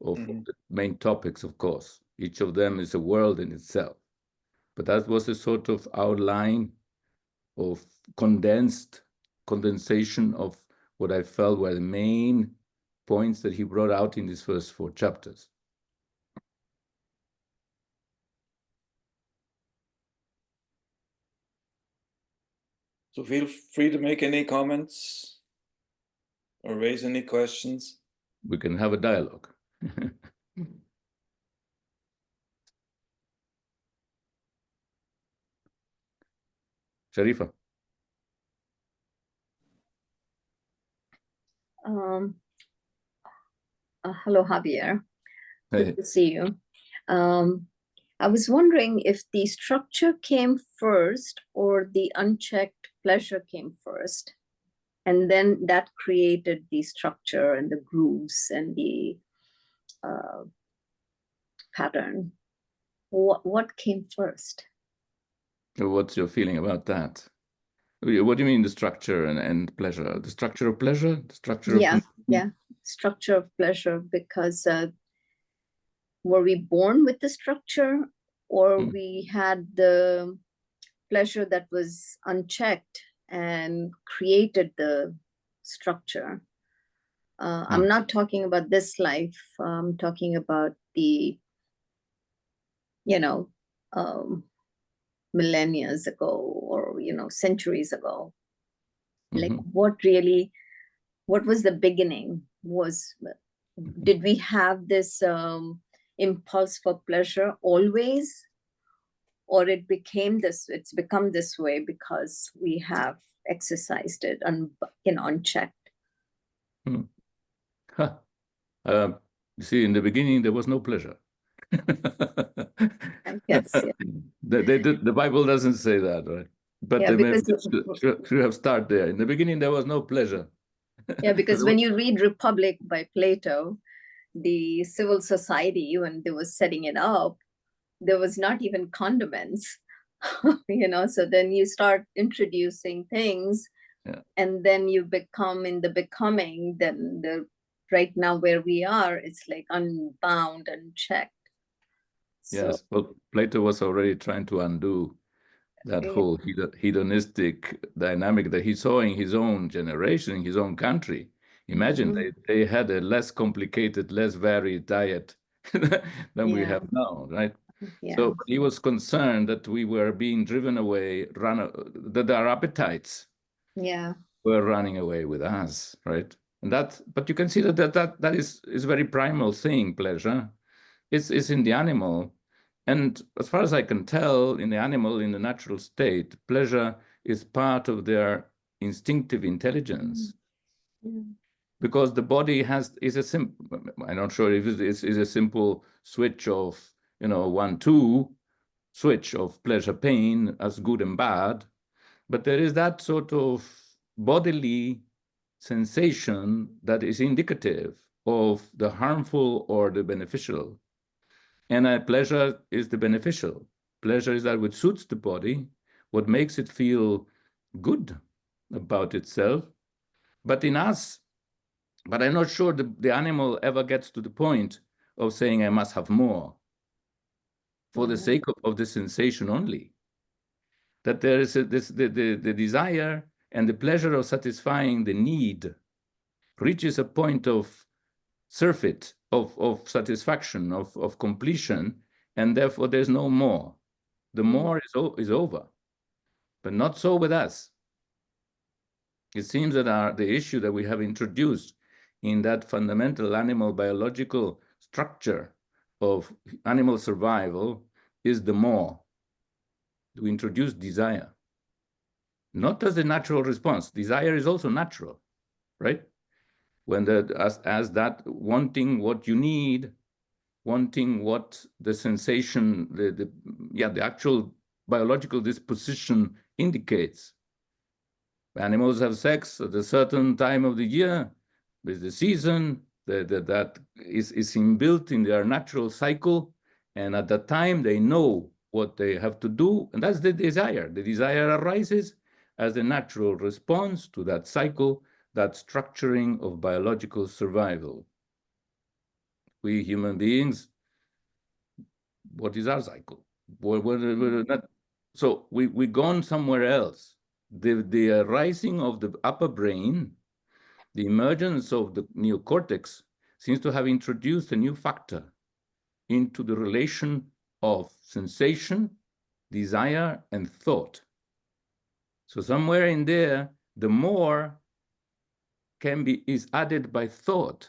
of the main topics, of course. Each of them is a world in itself. But that was a sort of outline of condensation of what I felt were the main points that he brought out in these first 4 chapters. So feel free to make any comments or raise any questions. We can have a dialogue. Sharifa. Hello, Javier. Hey. Good to see you. I was wondering if the structure came first or the unchecked pleasure came first, and then that created the structure and the grooves and the pattern. What came first? What's your feeling about that? What do you mean the structure and pleasure? The structure of pleasure? The structure Yeah, of... yeah, structure of pleasure, because were we born with the structure, or we had the pleasure that was unchecked and created the structure? I'm not talking about this life. I'm talking about the, millennia ago, or centuries ago. Like, Mm-hmm. what was the beginning? Did we have this impulse for pleasure always, or it's become this way because we have exercised it unchecked? Huh. You see, in the beginning, there was no pleasure. I guess, yeah. The Bible doesn't say that, right? But Yeah, maybe because should have started there. In the beginning, there was no pleasure. yeah, because when you read Republic by Plato, the civil society, when they were setting it up, there was not even condiments. So then you start introducing things, Yeah. and then you become in the becoming, then right now where we are, it's like unbound, unchecked. Yes, well, Plato was already trying to undo that whole hedonistic dynamic that he saw in his own generation, in his own country. Imagine they had a less complicated, less varied diet than we have now, right? Yeah. So he was concerned that we were being driven away, that our appetites were running away with us, right? And but you can see that is a very primal thing, pleasure. It's in the animal. And as far as I can tell, in the animal, in the natural state, pleasure is part of their instinctive intelligence. Because the body is a simple, I'm not sure if it is a simple switch of, 1-2 switch of pleasure, pain as good and bad. But there is that sort of bodily sensation that is indicative of the harmful or the beneficial. And pleasure is the beneficial. Pleasure is that which suits the body, what makes it feel good about itself. But in us, but I'm not sure the animal ever gets to the point of saying, I must have more for the sake of the sensation only. That there is the desire and the pleasure of satisfying the need reaches a point of surfeit, of satisfaction, of completion, and therefore there's no more. The more is over, but not so with us. It seems that the issue that we have introduced in that fundamental animal biological structure of animal survival is the more. We introduce desire, not as a natural response. Desire is also natural, right? When as that wanting what you need, wanting what the sensation, the actual biological disposition indicates. Animals have sex at a certain time of the year, with the season, that is inbuilt in their natural cycle, and at that time they know what they have to do, and that's the desire. The desire arises as a natural response to that cycle, that structuring of biological survival. We human beings, what is our cycle? We're not, so we've gone somewhere else. The arising of the upper brain, the emergence of the neocortex seems to have introduced a new factor into the relation of sensation, desire, and thought. So somewhere in there, the more is added by thought.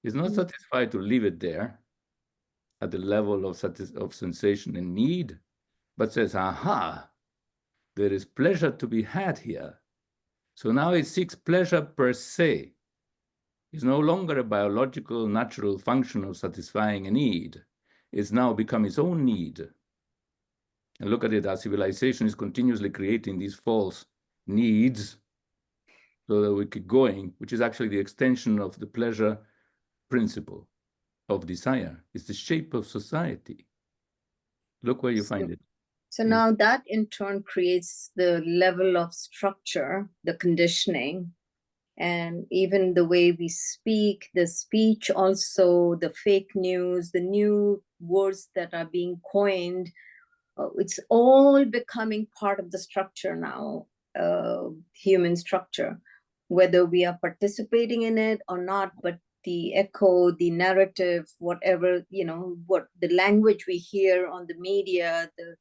It's not satisfied to leave it there at the level of sensation and need, but says, aha, there is pleasure to be had here. So now it seeks pleasure per se. It's no longer a biological, natural function of satisfying a need. It's now become its own need. And look at it, our civilization is continuously creating these false needs so that we keep going, which is actually the extension of the pleasure principle of desire. It's the shape of society. Look where you find it. So now that in turn creates the level of structure, the conditioning, and even the way we speak, the speech also, the fake news, the new words that are being coined, it's all becoming part of the structure now, human structure, whether we are participating in it or not, but the echo, the narrative, whatever, what the language we hear on the media, the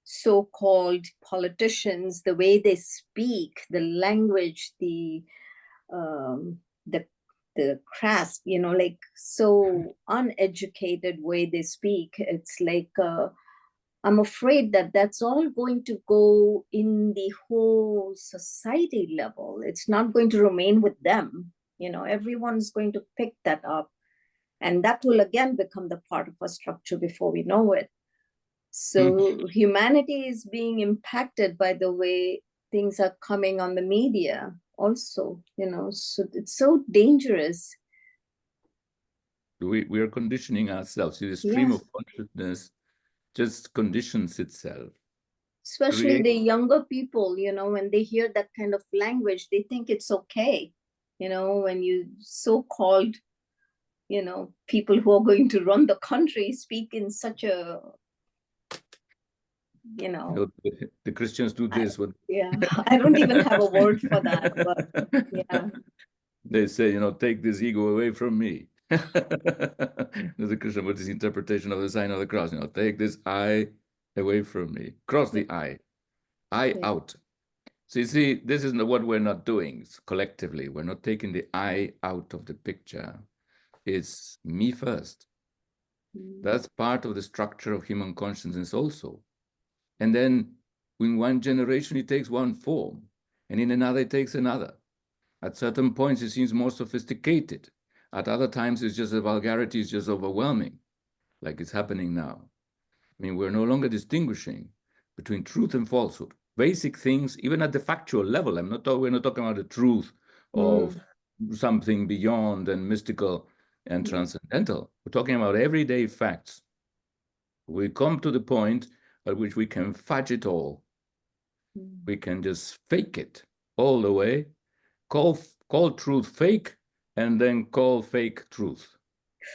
so-called politicians, the way they speak, the language, the crass, like so uneducated way they speak. It's like, I'm afraid that that's all going to go in the whole society level. It's not going to remain with them. Everyone's going to pick that up. And that will again become the part of a structure before we know it. So humanity is being impacted by the way things are coming on the media also, so it's so dangerous. We are conditioning ourselves. See, the stream of consciousness just conditions itself. Especially the younger people, when they hear that kind of language, they think it's okay. When you so-called, people who are going to run the country speak in such a, the Christians do this. I don't even have a word for that, but yeah. They say, take this ego away from me. There's a Krishnamurti's interpretation of the sign of the cross. Take this I away from me. Cross the I out. So you see, this is what we're not doing collectively. We're not taking the I out of the picture. It's me first. That's part of the structure of human consciousness also. And then in one generation, it takes one form, and in another, it takes another. At certain points, it seems more sophisticated. At other times, it's just the vulgarity is just overwhelming, like it's happening now. I mean, we're no longer distinguishing between truth and falsehood. Basic things, even at the factual level. We're not talking about the truth of something beyond and mystical and transcendental. We're talking about everyday facts. We come to the point at which we can fudge it all. We can just fake it all the way, call truth fake, and then call fake truth.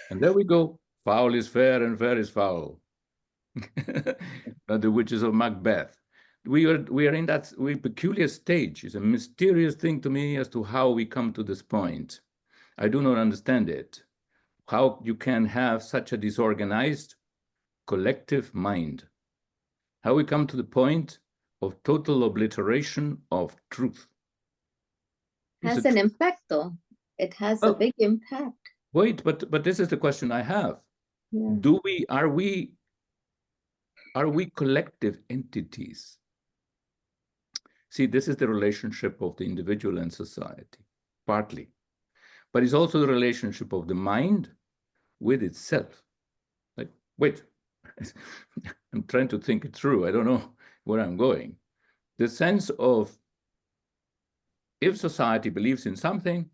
And there we go. Foul is fair and fair is foul. The witches of Macbeth. We are in that peculiar stage. It's a mysterious thing to me as to how we come to this point. I do not understand it. How you can have such a disorganized collective mind. How we come to the point of total obliteration of truth. Has an impact, though. It has a big impact. Wait, but this is the question I have. Yeah. Are we collective entities? See, this is the relationship of the individual and society, partly. But it's also the relationship of the mind with itself. Like, wait, I'm trying to think it through. I don't know where I'm going. The sense of, if society believes in something,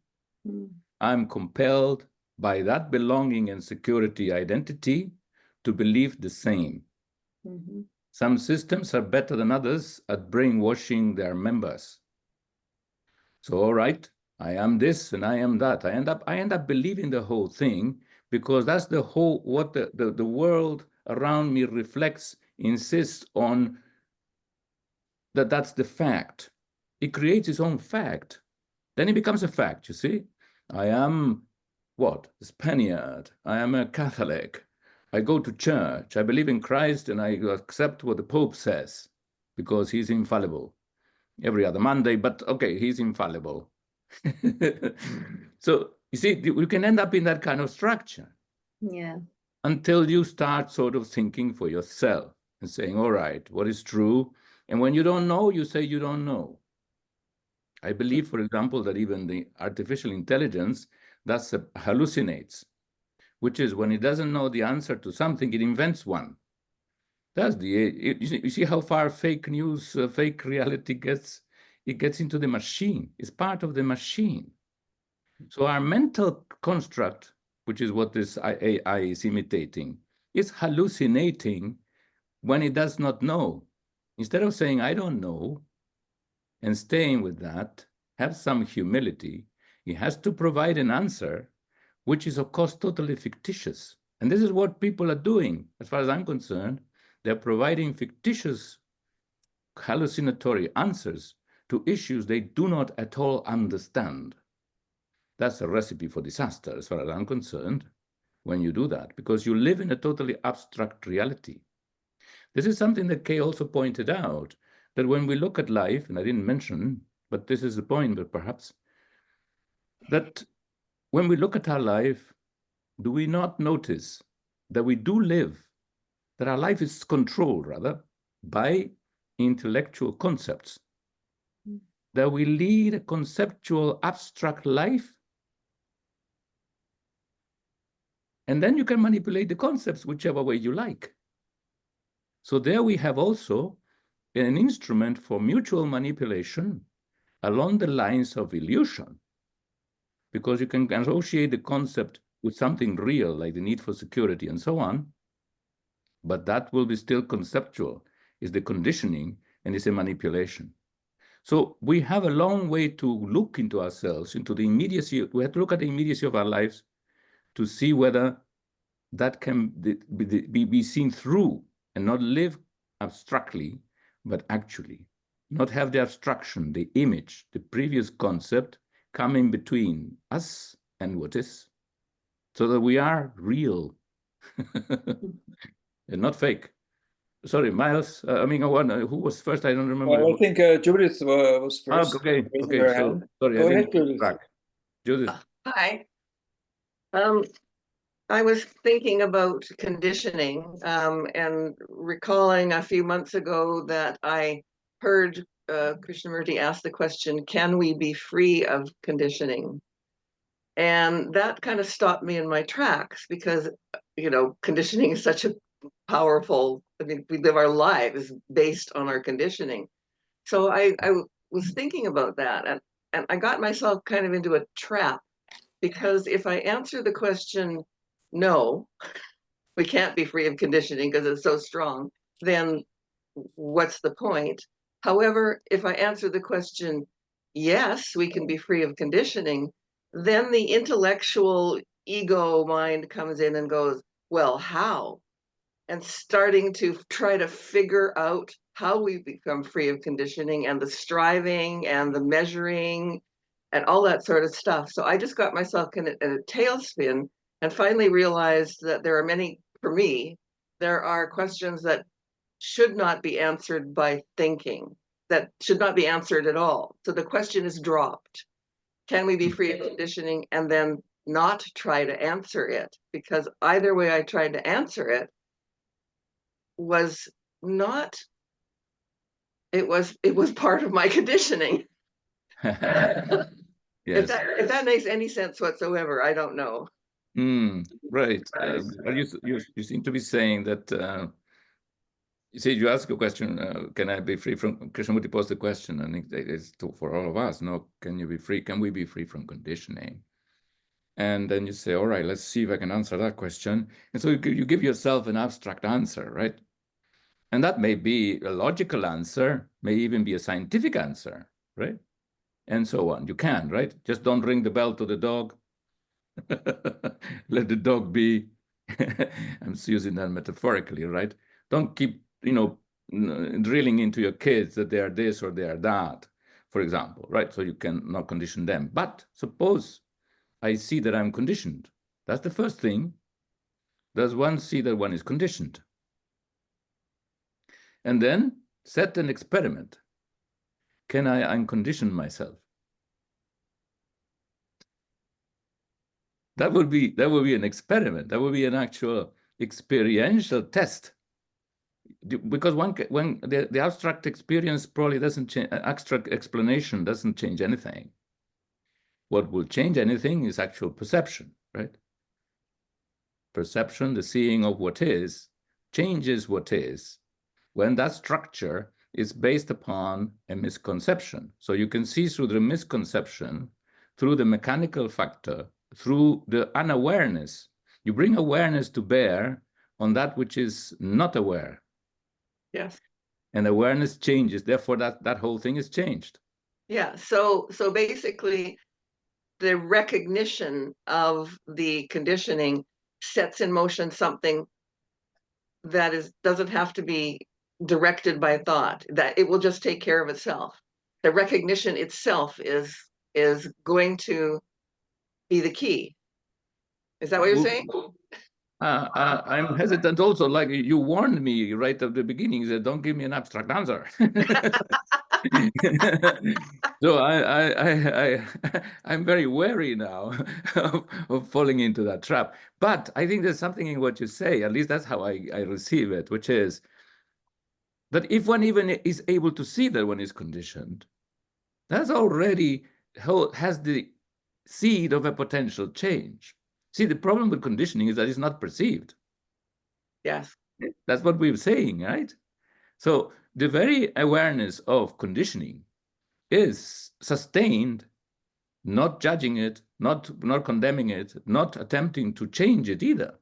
I'm compelled by that belonging and security identity to believe the same. Some systems are better than others at brainwashing their members. So, all right, I am this and I am that. I end up believing the whole thing because that's the whole, what the world around me reflects, insists on, that's the fact. It creates its own fact. Then it becomes a fact, you see. I am what? A Spaniard. I am a Catholic. I go to church. I believe in Christ and I accept what the Pope says because he's infallible. Every other Monday, but okay, he's infallible. So, you see, we can end up in that kind of structure. Yeah. Until you start sort of thinking for yourself and saying, all right, what is true? And when you don't know, you say you don't know. I believe, for example, that even the artificial intelligence hallucinates, which is when it doesn't know the answer to something, it invents one. That's you see how far fake news, fake reality gets? It gets into the machine. It's part of the machine. So our mental construct, which is what this AI is imitating, is hallucinating when it does not know. Instead of saying, I don't know, and staying with that, have some humility, it has to provide an answer, which is, of course, totally fictitious. And this is what people are doing, as far as I'm concerned. They're providing fictitious, hallucinatory answers to issues they do not at all understand. That's a recipe for disaster, as far as I'm concerned, when you do that, because you live in a totally abstract reality. This is something that Kay also pointed out, that when we look at life, and I didn't mention, but this is the point, but perhaps, that when we look at our life, do we not notice that we do live, that our life is controlled, rather, by intellectual concepts, that we lead a conceptual, abstract life, and then you can manipulate the concepts whichever way you like. So there we have also an instrument for mutual manipulation along the lines of illusion, because you can associate the concept with something real, like the need for security and so on, but that will be still conceptual, is the conditioning, and is a manipulation. So we have a long way to look into ourselves, into the immediacy. We have to look at the immediacy of our lives to see whether that can be seen through and not live abstractly, but actually not have the abstraction, the image, the previous concept come in between us and what is, so that we are real and not fake. Sorry, Miles. Who was first? I don't remember. Well, I think Judith was first. Okay. So, sorry, Go ahead, Judith. Judith. Hi. I was thinking about conditioning and recalling a few months ago that I heard Krishnamurti ask the question, can we be free of conditioning? And that kind of stopped me in my tracks because, conditioning is such a powerful, we live our lives based on our conditioning. So I was thinking about that, and I got myself kind of into a trap, because if I answer the question, no, we can't be free of conditioning because it's so strong, then what's the point? However, if I answer the question, yes, we can be free of conditioning, then the intellectual ego mind comes in and goes, well, how? And starting to try to figure out how we become free of conditioning, and the striving and the measuring and all that sort of stuff. So I just got myself in a tailspin, and finally realized that for me, there are questions that should not be answered by thinking, that should not be answered at all. So the question is dropped. Can we be free of conditioning? And then not try to answer it, because either way I tried to answer it was not, it was part of my conditioning. Yes. If that makes any sense whatsoever, I don't know. Right. You seem to be saying that, you see, you ask a question, can I be free from, Krishnamurti posed the question, I think it's for all of us, no, can we be free from conditioning? And then you say, all right, let's see if I can answer that question. And so you give yourself an abstract answer, right? And that may be a logical answer, may even be a scientific answer, right? And so on. You can, right? Just don't ring the bell to the dog. Let the dog be. I'm using that metaphorically, right? Don't keep, drilling into your kids that they are this or they are that, for example, right? So you can not condition them. But suppose I see that I'm conditioned. That's the first thing. Does one see that one is conditioned? And then set an experiment. Can I uncondition myself? That would be an experiment. That would be an actual experiential test. Because when the abstract experience probably doesn't change, abstract explanation doesn't change anything. What will change anything is actual perception, right? Perception, the seeing of what is, changes what is when that structure is based upon a misconception. So you can see through the misconception, through the mechanical factor, through the unawareness. You bring awareness to bear on that which is not aware. Yes. And awareness changes, therefore that whole thing is changed. Yeah, so basically the recognition of the conditioning sets in motion something that doesn't have to be directed by thought, that it will just take care of itself. The recognition itself is going to be the key. Is that what you're Well, saying? I'm hesitant also, like you warned me right at the beginning that don't give me an abstract answer. So I'm very wary now of falling into that trap. But I think there's something in what you say, at least that's how I receive it, which is that if one even is able to see that one is conditioned, that's already has the seed of a potential change. See, the problem with conditioning is that it's not perceived. Yes. That's what we're saying, right? So the very awareness of conditioning is sustained, not judging it, not condemning it, not attempting to change it either.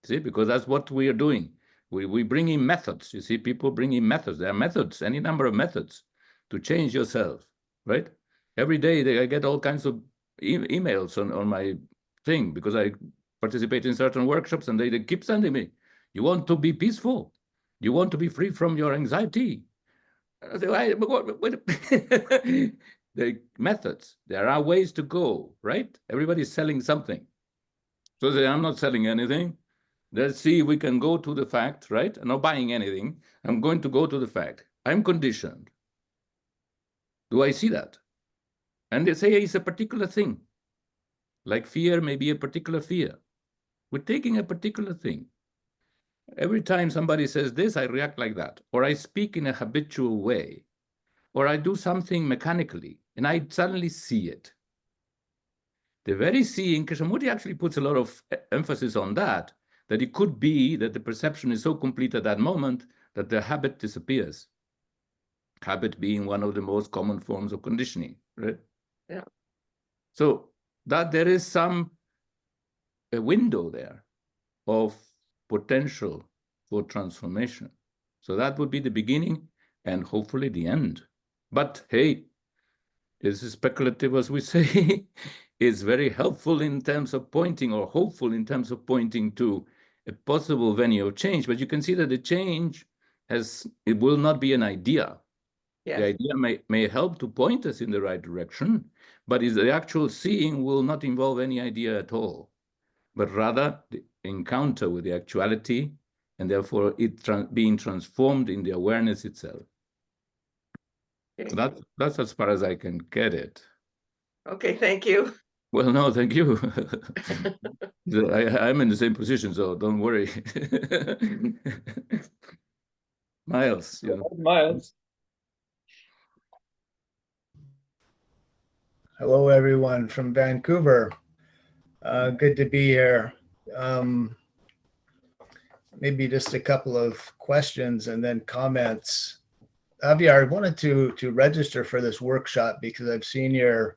See, because that's what we are doing. We bring in methods. You see, people bring in methods. There are methods, any number of methods to change yourself, right? Every day I get all kinds of emails on my thing because I participate in certain workshops and they keep sending me, you want to be peaceful? You want to be free from your anxiety? I say, wait. The methods, there are ways to go, right? Everybody's selling something. So say, I'm not selling anything. Let's see if we can go to the fact, right? I'm not buying anything. I'm going to go to the fact. I'm conditioned. Do I see that? And they say it's a particular thing. Like fear may be a particular fear. We're taking a particular thing. Every time somebody says this, I react like that. Or I speak in a habitual way. Or I do something mechanically, and I suddenly see it. The very seeing, Krishnamurti actually puts a lot of emphasis on that it could be that the perception is so complete at that moment that the habit disappears. Habit being one of the most common forms of conditioning, right? Yeah. So that there is a window there of potential for transformation. So that would be the beginning and hopefully the end. But hey, it's speculative, as we say. It's very helpful in terms of pointing, or hopeful in terms of pointing to a possible venue of change. But you can see that the change it will not be an idea. Yes. The idea may help to point us in the right direction, but the actual seeing will not involve any idea at all, but rather the encounter with the actuality, and therefore it being transformed in the awareness itself. Okay. So that's as far as I can get it. Okay, thank you. Well, no, thank you. I'm in the same position, so don't worry. Miles, you know. Miles. Hello, everyone from Vancouver. Good to be here. Maybe just a couple of questions and then comments. Javier, I wanted to register for this workshop because I've seen your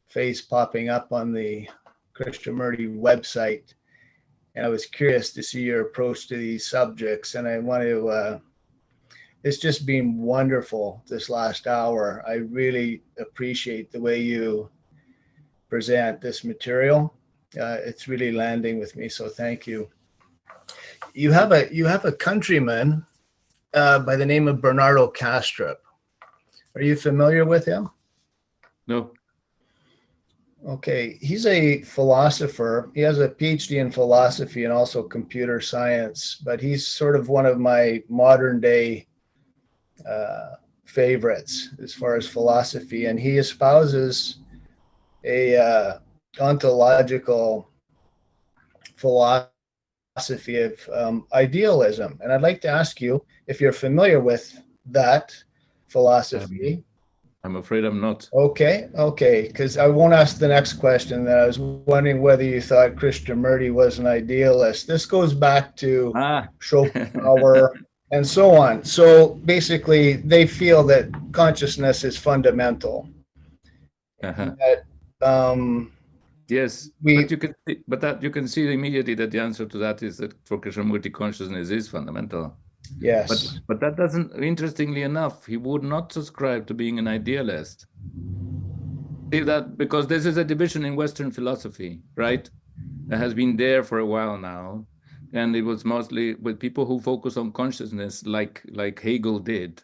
face popping up on the Krishnamurti website, and I was curious to see your approach to these subjects. And I want to, it's just been wonderful this last hour. I really appreciate the way you present this material. It's really landing with me, so thank you. You have a countryman by the name of Bernardo Kastrup. Are you familiar with him? No. Okay, he's a philosopher. He has a PhD in philosophy and also computer science, but he's sort of one of my modern day favorites as far as philosophy. And he espouses a ontological philosophy of idealism. And I'd like to ask you if you're familiar with that philosophy. I'm afraid I'm not. Okay, because I won't ask the next question. That I was wondering whether you thought Krishnamurti was an idealist. This goes back to Schopenhauer and so on. So basically, they feel that consciousness is fundamental. That, yes, but you can see immediately that the answer to that is that for Krishnamurti, consciousness is fundamental. Yes. But that doesn't, interestingly enough, he would not subscribe to being an idealist. See that, because this is a division in Western philosophy, right? That has been there for a while now. And it was mostly with people who focus on consciousness, like Hegel did.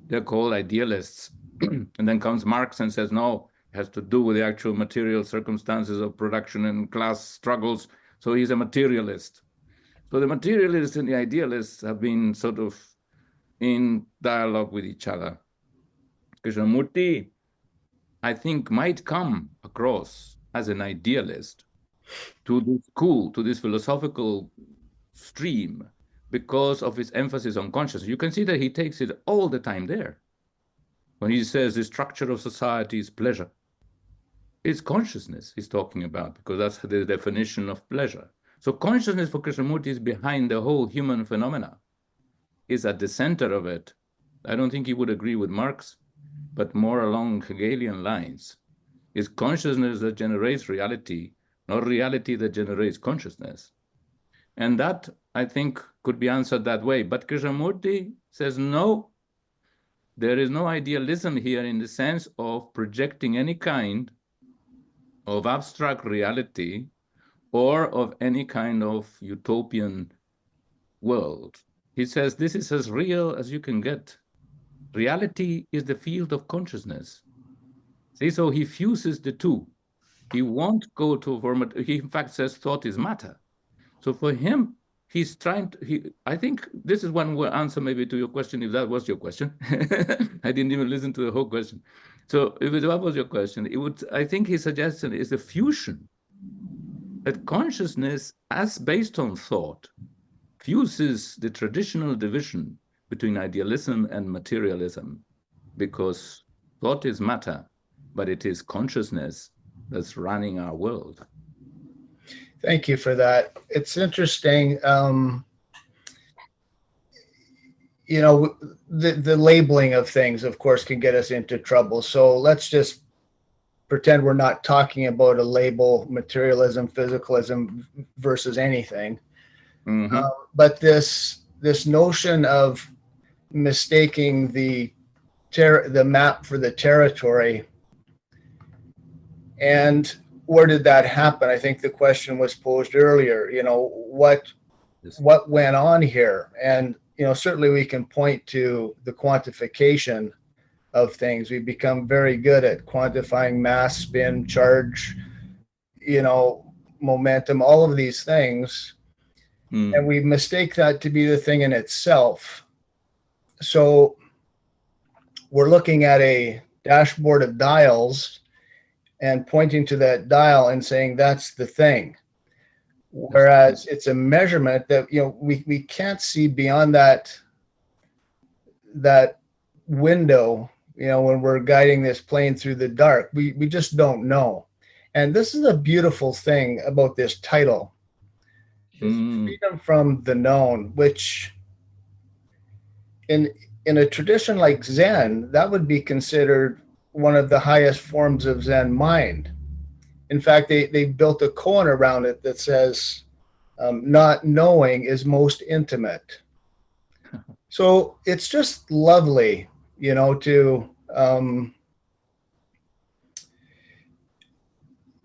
They're called idealists. And then comes Marx and says, no, has to do with the actual material circumstances of production and class struggles. So he's a materialist. So the materialists and the idealists have been sort of in dialogue with each other. Krishnamurti, I think, might come across as an idealist to this school, to this philosophical stream, because of his emphasis on consciousness. You can see that he takes it all the time there. When he says the structure of society is pleasure, it's consciousness he's talking about, because that's the definition of pleasure. So consciousness for Krishnamurti is behind the whole human phenomena, is at the center of it. I don't think he would agree with Marx, but more along Hegelian lines. It's consciousness that generates reality, not reality that generates consciousness. And that, I think, could be answered that way. But Krishnamurti says, no, there is no idealism here in the sense of projecting any kind of abstract reality or of any kind of utopian world. He says this is as real as you can get. Reality is the field of consciousness. See, so he fuses the two. He won't go to format. He in fact says thought is matter. So for him, he's trying to, I think this is one answer maybe to your question, if that was your question. I didn't even listen to the whole question. So if that was your question, I think his suggestion is a fusion, that consciousness, as based on thought, fuses the traditional division between idealism and materialism, because thought is matter, but it is consciousness that's running our world. Thank you for that. It's interesting. You know, the labeling of things, of course, can get us into trouble. So let's just pretend we're not talking about a label, materialism, physicalism versus anything. Mm-hmm. But this notion of mistaking the map for the territory, and where did that happen? I think the question was posed earlier. You know, what went on here? And you know, certainly we can point to the quantification of things. We've become very good at quantifying mass, spin, charge, you know, momentum, all of these things. And we mistake that to be the thing in itself. So we're looking at a dashboard of dials and pointing to that dial and saying that's the thing. Whereas it's a measurement that, you know, we can't see beyond that window, you know, when we're guiding this plane through the dark. We just don't know. And this is a beautiful thing about this title. Freedom from the known, which in a tradition like Zen, that would be considered one of the highest forms of Zen mind. In fact, they built a koan around it that says, not knowing is most intimate. So it's just lovely, you know, to,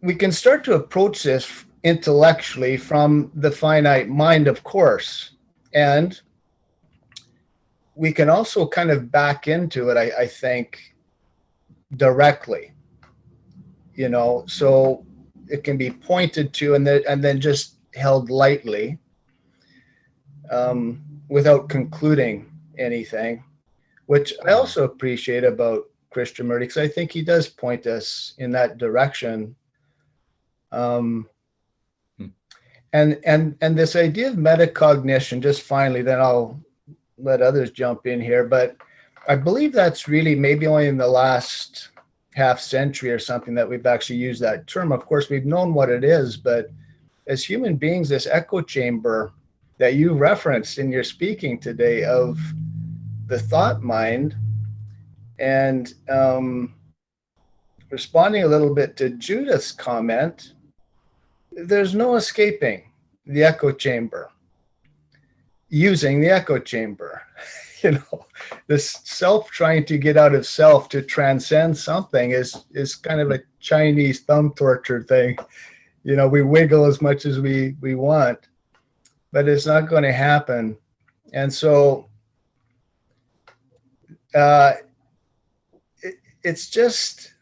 we can start to approach this intellectually from the finite mind, of course. And we can also kind of back into it, I think, directly, you know, so it can be pointed to and then just held lightly, without concluding anything, which I also appreciate about Krishnamurti, because I think he does point us in that direction. And this idea of metacognition, just finally, then I'll let others jump in here, but I believe that's really maybe only in the last half century or something that we've actually used that term. Of course, we've known what it is, but as human beings, this echo chamber that you referenced in your speaking today of the thought mind, and responding a little bit to Judith's comment, there's no escaping the echo chamber, using the echo chamber. You know, this self trying to get out of self to transcend something is kind of a Chinese thumb torture thing. You know, we wiggle as much as we want, but it's not going to happen. And so it's just,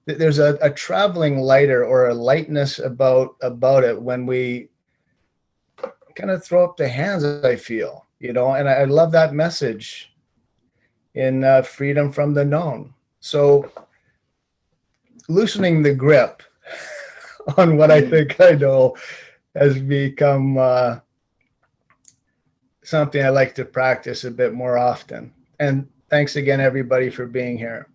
there's a traveling lighter or a lightness about it when we kind of throw up the hands, I feel, and I love that message in freedom from the known. So loosening the grip on what I think I know has become something I like to practice a bit more often. And thanks again, everybody, for being here.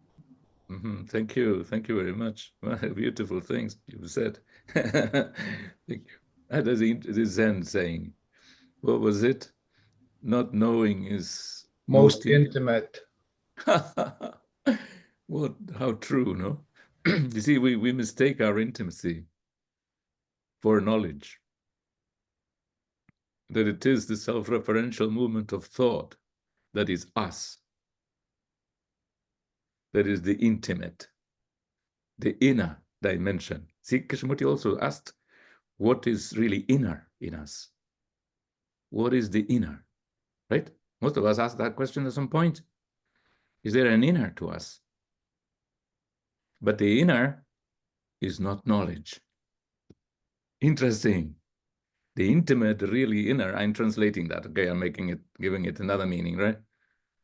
Thank you very much. Beautiful things you've said. Thank you. That is the Zen saying. What was it? Not knowing is Most intimate. What? How true, no? You see, we mistake our intimacy for knowledge. That it is the self-referential movement of thought that is us. That is the intimate, the inner dimension. See, Krishnamurti also asked, what is really inner in us? What is the inner, right? Most of us ask that question at some point. Is there an inner to us? But the inner is not knowledge. Interesting. The intimate, really inner, I'm translating that, okay? I'm giving it another meaning, right?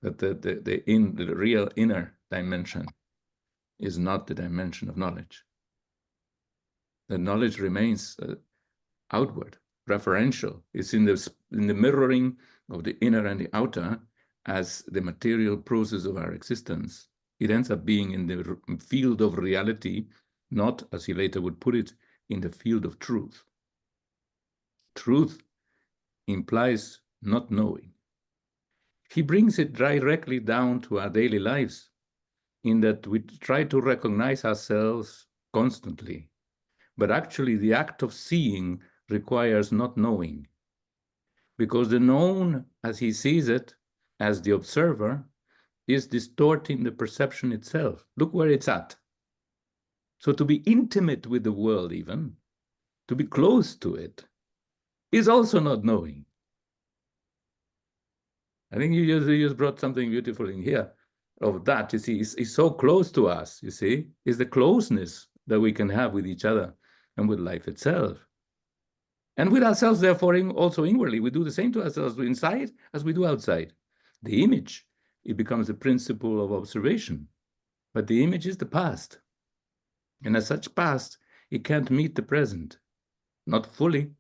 That the real inner dimension is not the dimension of knowledge. The knowledge remains outward, referential. It's in the mirroring of the inner and the outer as the material process of our existence. It ends up being in the field of reality, not, as he later would put it, in the field of truth. Truth implies not knowing. He brings it directly down to our daily lives, in that we try to recognize ourselves constantly. But actually, the act of seeing requires not knowing. Because the known, as he sees it, as the observer, is distorting the perception itself. Look where it's at. So to be intimate with the world even, to be close to it, is also not knowing. I think you just brought something beautiful in here of that. You see, it's so close to us, you see, is the closeness that we can have with each other and with life itself. And with ourselves, therefore, also inwardly, we do the same to ourselves inside as we do outside. The image, it becomes the principle of observation. But the image is the past. And as such past, it can't meet the present. Not fully.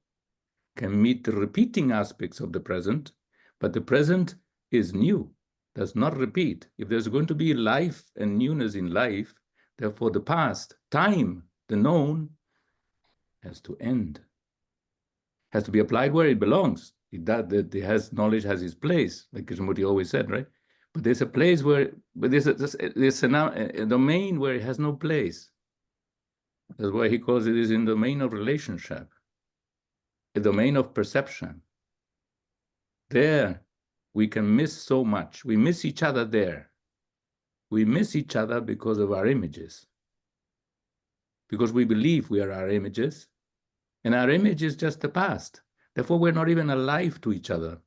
Can meet the repeating aspects of the present, but the present is new, does not repeat. If there's going to be life and newness in life, therefore the past, time, the known, has to end. Has to be applied where it belongs. Knowledge has its place, like Krishnamurti always said, right? But there's a place where, but there's a domain where it has no place. That's why he calls it is in the domain of relationship, a domain of perception. There, we can miss so much. We miss each other there. We miss each other because of our images. Because we believe we are our images, and our image is just the past. Therefore, we're not even alive to each other.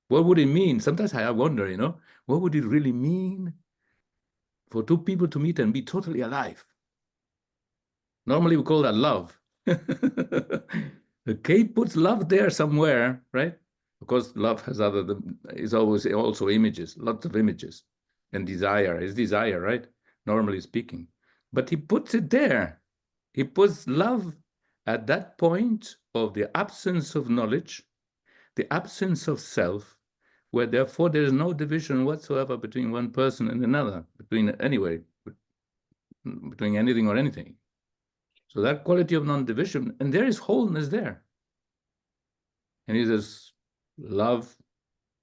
What would it mean? Sometimes I wonder, what would it really mean for two people to meet and be totally alive? Normally, we call that love. Okay, puts love there somewhere, right? Of course, love is always also images, lots of images, and desire is desire, right? Normally speaking. But he puts it there. He puts love at that point of the absence of knowledge, the absence of self, where therefore there is no division whatsoever between one person and another, between anything or anything. So that quality of non-division, and there is wholeness there. And he says, love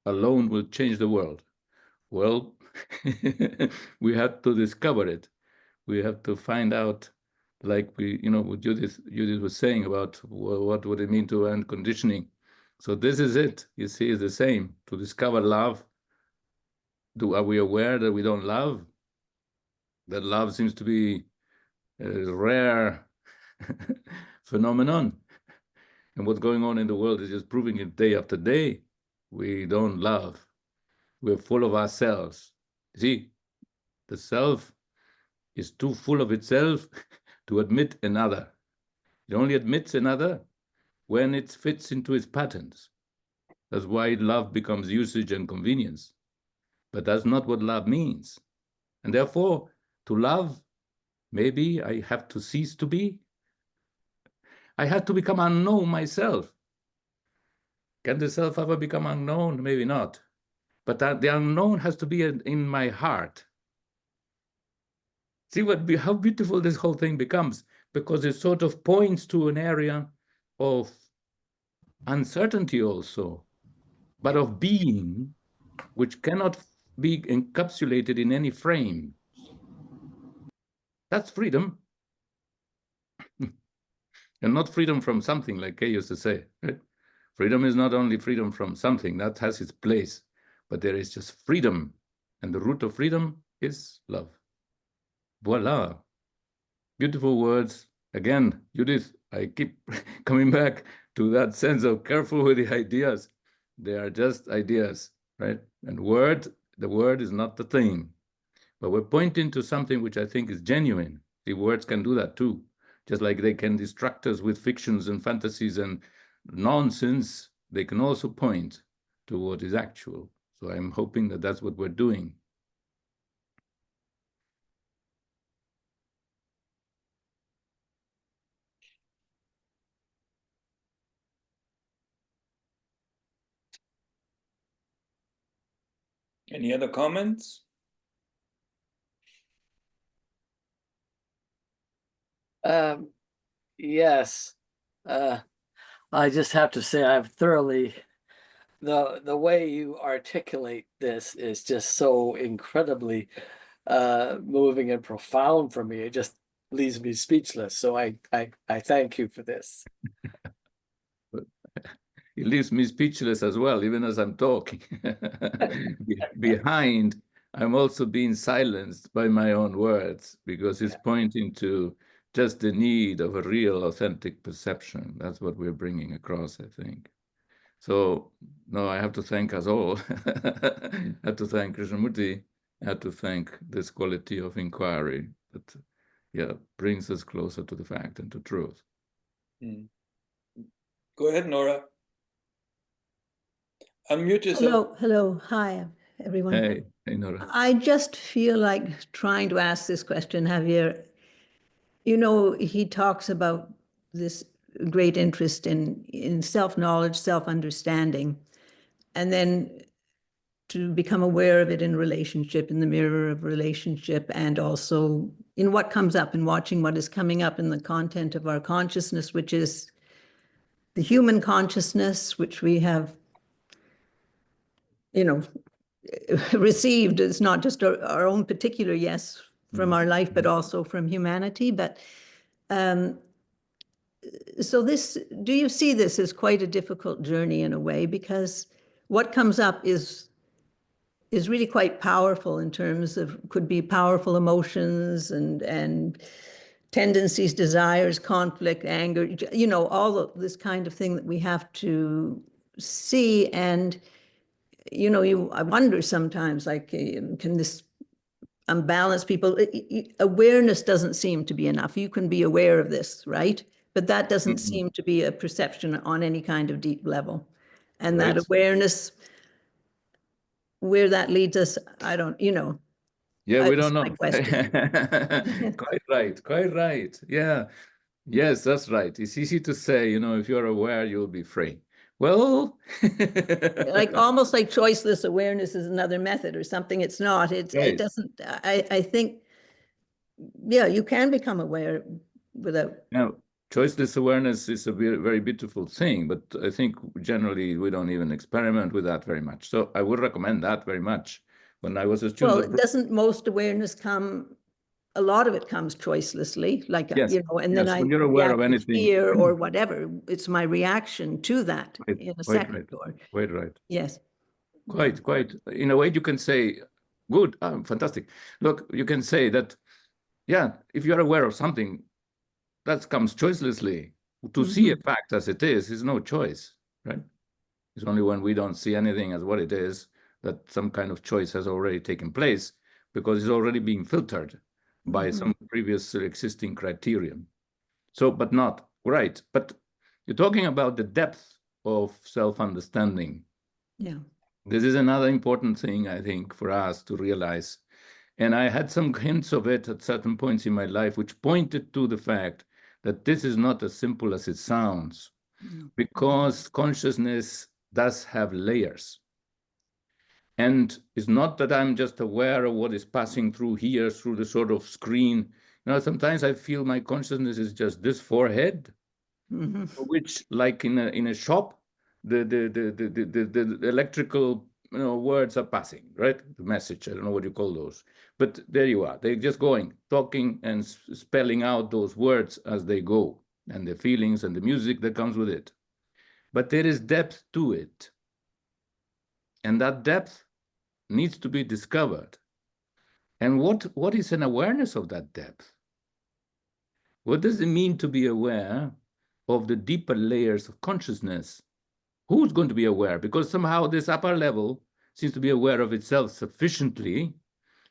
alone will change the world. Well, we have to discover it. We have to find out, like what Judith was saying about what would it mean to end conditioning. So this is it. You see, it's the same. To discover love, are we aware that we don't love? That love seems to be a rare phenomenon. And what's going on in the world is just proving it day after day. We don't love. We're full of ourselves. See, the self is too full of itself to admit another. It only admits another when it fits into its patterns. That's why love becomes usage and convenience. But that's not what love means. And therefore, to love, maybe I have to cease to be. I have to become unknown myself. Can the self ever become unknown? Maybe not. But the unknown has to be in my heart. See how beautiful this whole thing becomes, because it sort of points to an area of uncertainty also, but of being, which cannot be encapsulated in any frame. That's freedom. And not freedom from something, like Kay used to say. Right? Freedom is not only freedom from something, that has its place, but there is just freedom. And the root of freedom is love. Voila. Beautiful words. Again, Judith, I keep coming back to that sense of careful with the ideas. They are just ideas, right? And the word is not the thing. But we're pointing to something which I think is genuine. The words can do that too. Just like they can distract us with fictions and fantasies and nonsense, they can also point to what is actual. So I'm hoping that that's what we're doing. Any other comments? Yes. I just have to say I've thoroughly, the way you articulate this is just so incredibly moving and profound for me. It just leaves me speechless. So I thank you for this. It leaves me speechless as well, even as I'm talking. Behind, I'm also being silenced by my own words, because it's pointing to just the need of a real, authentic perception. That's what we're bringing across, I think. So, no, I have to thank us all. I have to thank Krishnamurti. I have to thank this quality of inquiry that, yeah, brings us closer to the fact and to truth. Go ahead, Nora. Unmute yourself. Hello. Hi, everyone. Hey, Nora. I just feel like trying to ask this question, Javier. You know, he talks about this great interest in self-knowledge, self-understanding, and then to become aware of it in relationship, in the mirror of relationship, and also in what comes up, and watching what is coming up in the content of our consciousness, which is the human consciousness, which we have, received. It's not just our own particular yes from our life, but also from humanity. But so do you see this as quite a difficult journey in a way? Because what comes up is really quite powerful in terms of, could be powerful emotions and tendencies, desires, conflict, anger, all of this kind of thing that we have to see. And I wonder sometimes, like, can this unbalance people? Awareness doesn't seem to be enough. You can be aware of this, right? But that doesn't seem to be a perception on any kind of deep level. And that awareness, where that leads us, I don't, Yeah, we don't know. Quite right. Yeah. Yes, that's right. It's easy to say, if you're aware, you'll be free. Well, like almost like choiceless awareness is another method or something. It's not. It doesn't. I think, yeah, you can become aware without. Now, choiceless awareness is a very, very beautiful thing, but I think generally we don't even experiment with that very much. So I would recommend that very much. When I was a student, well, doesn't most awareness come? A lot of it comes choicelessly, like, yes, and then when you're aware of anything, fear or whatever, it's my reaction to that in a second. Quite right. Yes. Quite. In a way, you can say, good, fantastic. Look, you can say that, yeah, if you're aware of something, that comes choicelessly. To see a fact as it is no choice, right? It's only when we don't see anything as what it is that some kind of choice has already taken place, because it's already being filtered. by some previous existing criterion. So, but not, right. But you're talking about the depth of self-understanding. Yeah. This is another important thing, I think, for us to realize. And I had some hints of it at certain points in my life, which pointed to the fact that this is not as simple as it sounds, because consciousness does have layers. And it's not that I'm just aware of what is passing through here, through the sort of screen. You know, sometimes I feel my consciousness is just this forehead, which, like in a shop, the electrical words are passing, right? The message, I don't know what you call those, but there you are. They're just going, talking and spelling out those words as they go, and the feelings and the music that comes with it. But there is depth to it, and that depth needs to be discovered. And what is an awareness of that depth? What does it mean to be aware of the deeper layers of consciousness? Who's going to be aware? Because somehow this upper level seems to be aware of itself sufficiently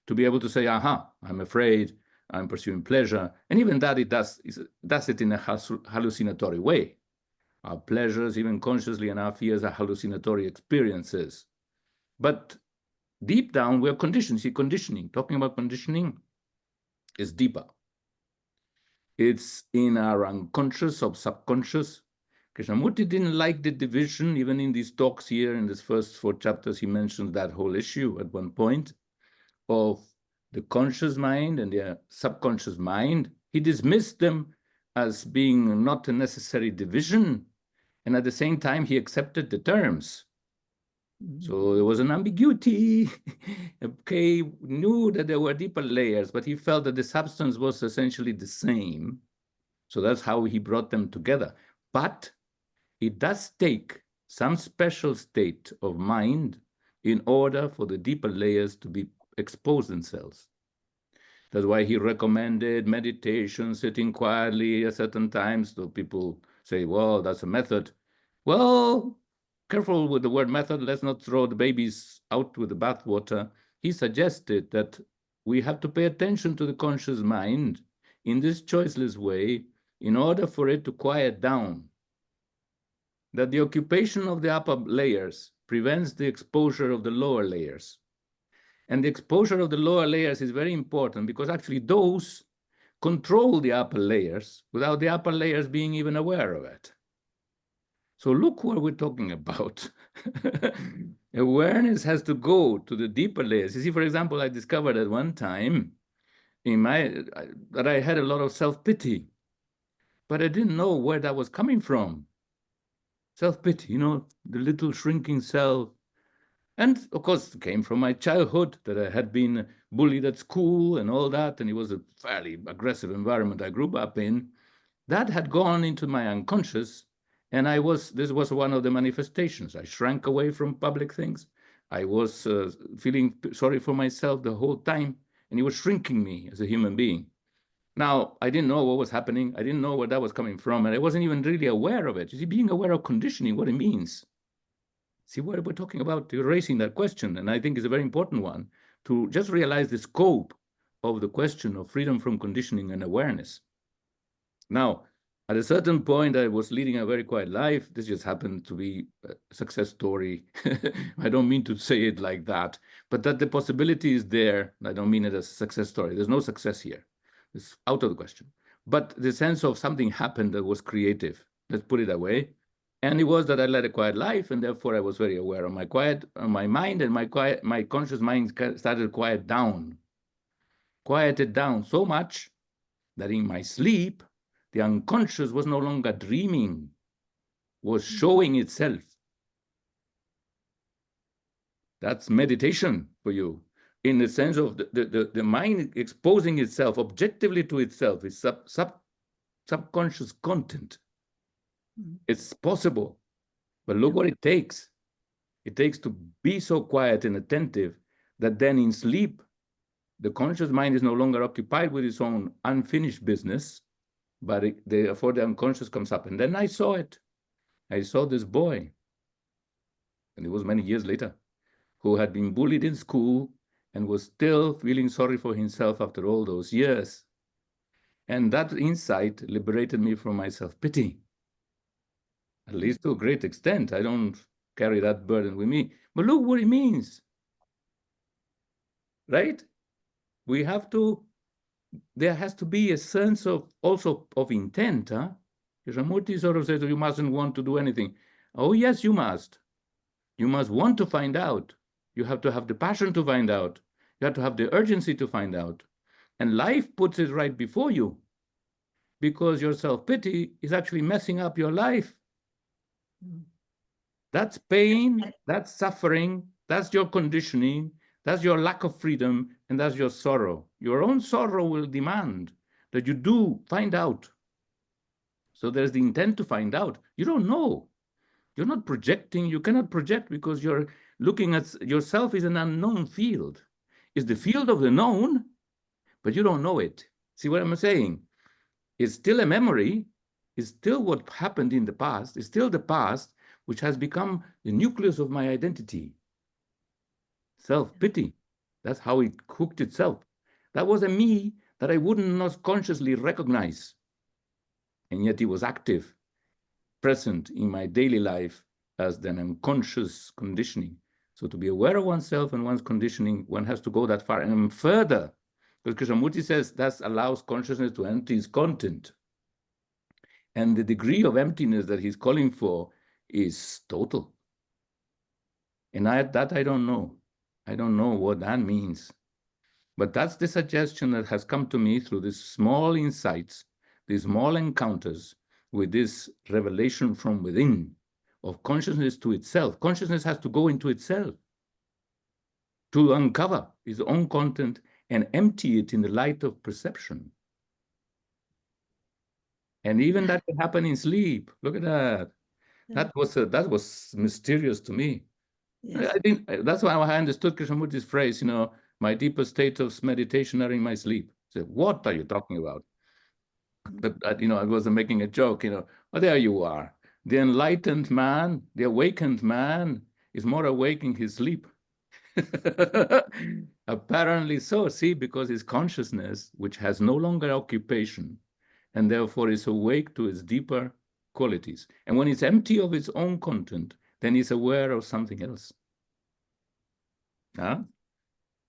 to be able to say, aha, I'm afraid, I'm pursuing pleasure. And even that it does it in a hallucinatory way. Our pleasures, even consciously, and our fears are hallucinatory experiences. But deep down, we're conditioned. See, conditioning, talking about conditioning is deeper. It's in our unconscious or subconscious. Krishnamurti didn't like the division. Even in these talks here, in these first 4 chapters, he mentions that whole issue at one point of the conscious mind and the subconscious mind. He dismissed them as being not a necessary division. And at the same time, he accepted the terms. So there was an ambiguity. Okay, knew that there were deeper layers, but he felt that the substance was essentially the same. So that's how he brought them together. But it does take some special state of mind in order for the deeper layers to be exposed themselves. That's why he recommended meditation, sitting quietly at certain times. So people say, well, that's a method. Well, careful with the word method. Let's not throw the babies out with the bathwater. He suggested that we have to pay attention to the conscious mind in this choiceless way in order for it to quiet down. That the occupation of the upper layers prevents the exposure of the lower layers. And the exposure of the lower layers is very important because actually those control the upper layers without the upper layers being even aware of it. So look what we're talking about. Awareness has to go to the deeper layers. You see, for example, I discovered at one time that I had a lot of self-pity, but I didn't know where that was coming from. Self-pity, the little shrinking self. And of course, it came from my childhood, that I had been bullied at school and all that, and it was a fairly aggressive environment I grew up in. That had gone into my unconscious, and this was one of the manifestations. I shrank away from public things. I was feeling sorry for myself the whole time, and it was shrinking me as a human being. Now, I didn't know what was happening. I didn't know where that was coming from, and I wasn't even really aware of it. You see, being aware of conditioning, what it means. See, what we're talking about, you're raising that question, and I think it's a very important one, to just realize the scope of the question of freedom from conditioning and awareness. Now, at a certain point, I was leading a very quiet life. This just happened to be a success story. I don't mean to say it like that, but that the possibility is there. I don't mean it as a success story. There's no success here. It's out of the question. But the sense of something happened that was creative, let's put it that way. And it was that I led a quiet life, and therefore I was very aware of my mind, and my conscious mind started to quieted down so much that in my sleep, the unconscious was no longer dreaming, was showing itself. That's meditation for you, in the sense of the mind exposing itself objectively to itself, its subconscious content. It's possible, but look what it takes. It takes to be so quiet and attentive that then in sleep, the conscious mind is no longer occupied with its own unfinished business, but therefore the unconscious comes up. And then I saw it. I saw this boy, and it was many years later, who had been bullied in school and was still feeling sorry for himself after all those years. And that insight liberated me from my self-pity, at least to a great extent. I don't carry that burden with me. But look what it means, right? We have to, there has to be a sense of also of intent. Krishnamurti sort of says, you mustn't want to do anything. Oh, yes, you must. You must want to find out. You have to have the passion to find out. You have to have the urgency to find out. And life puts it right before you, because your self-pity is actually messing up your life. That's pain, that's suffering, that's your conditioning, that's your lack of freedom, and that's your sorrow. Your own sorrow will demand that you do find out. So there's the intent to find out. You don't know. You're not projecting. You cannot project because you're looking at yourself as an unknown field. It's the field of the known, but you don't know it. See what I'm saying? It's still a memory. It's still what happened in the past. It's still the past, which has become the nucleus of my identity. Self-pity. That's how it cooked itself. That was a me that I wouldn't not consciously recognize. And yet it was active, present in my daily life as an unconscious conditioning. So to be aware of oneself and one's conditioning, one has to go that far and further. Because Krishnamurti says that allows consciousness to empty its content. And the degree of emptiness that he's calling for is total. And that I don't know. I don't know what that means. But that's the suggestion that has come to me through these small insights, these small encounters with this revelation from within of consciousness to itself. Consciousness has to go into itself to uncover its own content and empty it in the light of perception. And even that can happen in sleep. Look at that. Yeah. That was mysterious to me. Yes. I think that's why I understood Krishnamurti's phrase, my deepest state of meditation are in my sleep. I said, what are you talking about? But, I wasn't making a joke, well, there you are. The enlightened man, the awakened man is more awake in his sleep. Apparently so, see, because his consciousness, which has no longer occupation, and therefore is awake to its deeper qualities. And when it's empty of its own content, then it's aware of something else.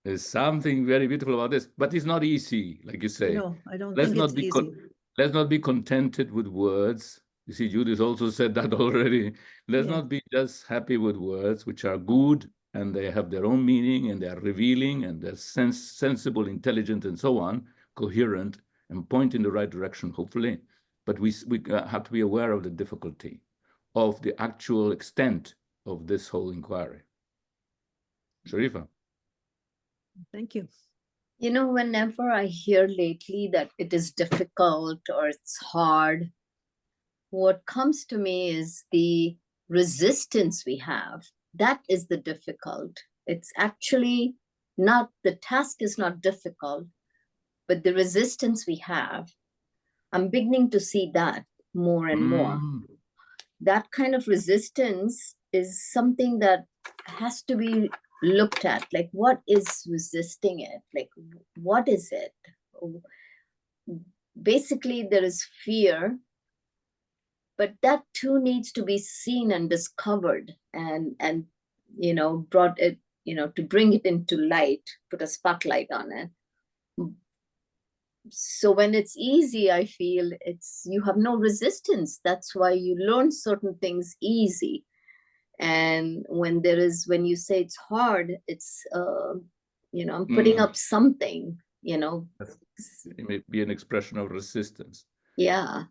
There's something very beautiful about this, but it's not easy, like you say. No, I don't think it's easy. Let's not be contented with words. You see, Judith also said that already. Let's not be just happy with words, which are good, and they have their own meaning, and they are revealing, and they're sensible, intelligent, and so on, coherent, and point in the right direction, hopefully. But we have to be aware of the difficulty, of the actual extent of this whole inquiry. Sharifa. Thank you. Whenever I hear lately that it is difficult or it's hard, what comes to me is the resistance we have. That is the difficult. It's actually not, the task is not difficult, but the resistance we have. I'm beginning to see that more and more. That kind of resistance is something that has to be looked at. Like, what is resisting it? Like, what is it? Basically, there is fear, but that too needs to be seen and discovered and brought it, to bring it into light, put a spotlight on it. So when it's easy, I feel you have no resistance. That's why you learn certain things easy. And when you say it's hard, it's, I'm putting up something, It may be an expression of resistance. Yeah.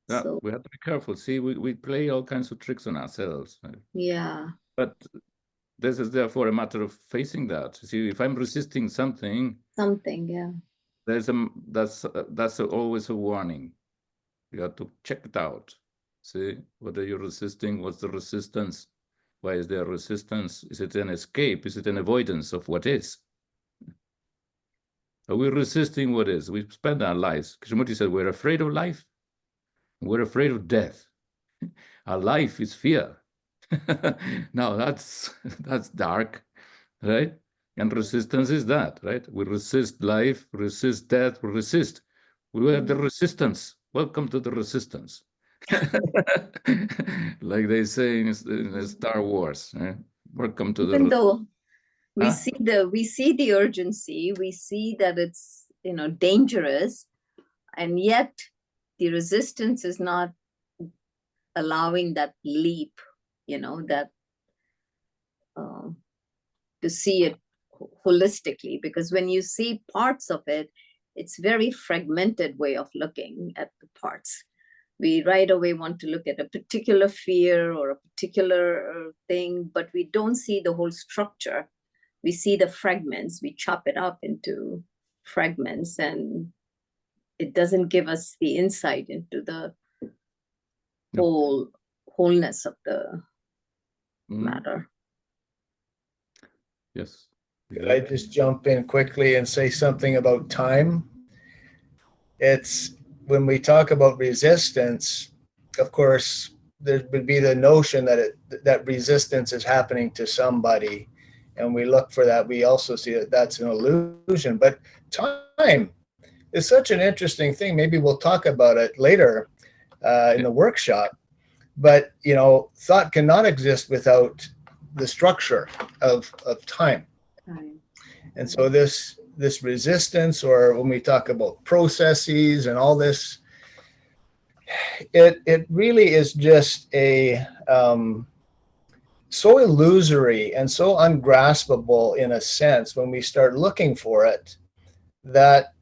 Yeah, So, we have to be careful. See, we play all kinds of tricks on ourselves. Right? Yeah. But this is therefore a matter of facing that. See, if I'm resisting something, Yeah. that's always a warning. You have to check it out. See, what are you resisting? What's the resistance? Why is there resistance? Is it an escape? Is it an avoidance of what is? Are we resisting what is? We spend our lives. Krishnamurti said, we're afraid of life. We're afraid of death. Our life is fear. Now that's dark, right? And resistance is that, right? We resist life, resist death, we resist. We are the resistance. Welcome to the resistance. Like they say in Star Wars. Welcome to Even the. though we Huh? see the urgency, we see that it's, you know, dangerous, and yet the resistance is not allowing that leap, you know, that to see it holistically, because when you see parts of it, it's very fragmented way of looking at the parts. We right away want to look at a particular fear or a particular thing, but we don't see the whole structure. We see the fragments, we chop it up into fragments, and it doesn't give us the insight into the wholeness of the matter. Yes. Could I just jump in quickly and say something about time? It's when we talk about resistance, of course, there would be the notion that that resistance is happening to somebody, and we look for that. We also see that that's an illusion. But time is such an interesting thing. Maybe we'll talk about it later in the workshop. But you know, thought cannot exist without the structure of time. And so this resistance, or when we talk about processes and all this, it really is just a so illusory and so ungraspable in a sense when we start looking for it, that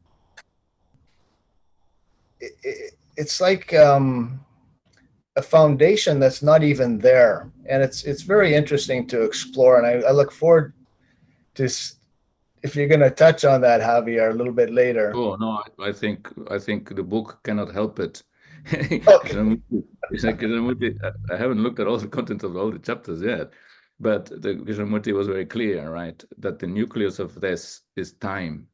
it's like a foundation that's not even there. And it's very interesting to explore. And I look forward to, if you're going to touch on that, Javier, a little bit later. Oh no, I think the book cannot help it. Krishnamurti, I haven't looked at all the content of all the chapters yet, but the Krishnamurti was very clear, right, that the nucleus of this is time.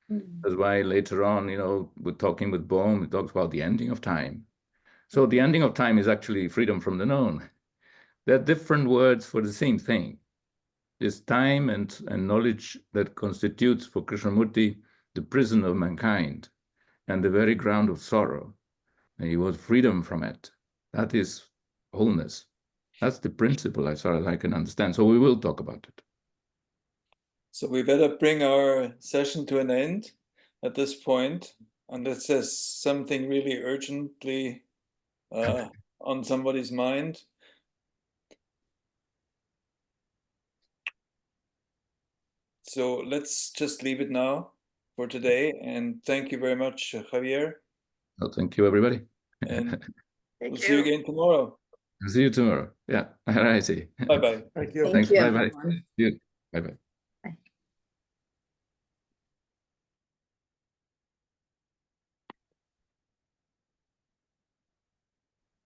That's why later on, you know, we're talking with Bohm, he talks about the ending of time. So the ending of time is actually freedom from the known. They're different words for the same thing. It's time and knowledge that constitutes for Krishnamurti the prison of mankind and the very ground of sorrow. And he was freedom from it. That is wholeness. That's the principle, as far as I can understand. So we will talk about it. So we better bring our session to an end at this point, unless there's something really urgently on somebody's mind. So let's just leave it now for today. And thank you very much, Javier. Well, thank you, everybody. And we'll see you again tomorrow. See you tomorrow. Yeah. All righty. Bye-bye. Thank you. Thanks. Thank you, Bye-bye. everyone. See you. Bye-bye.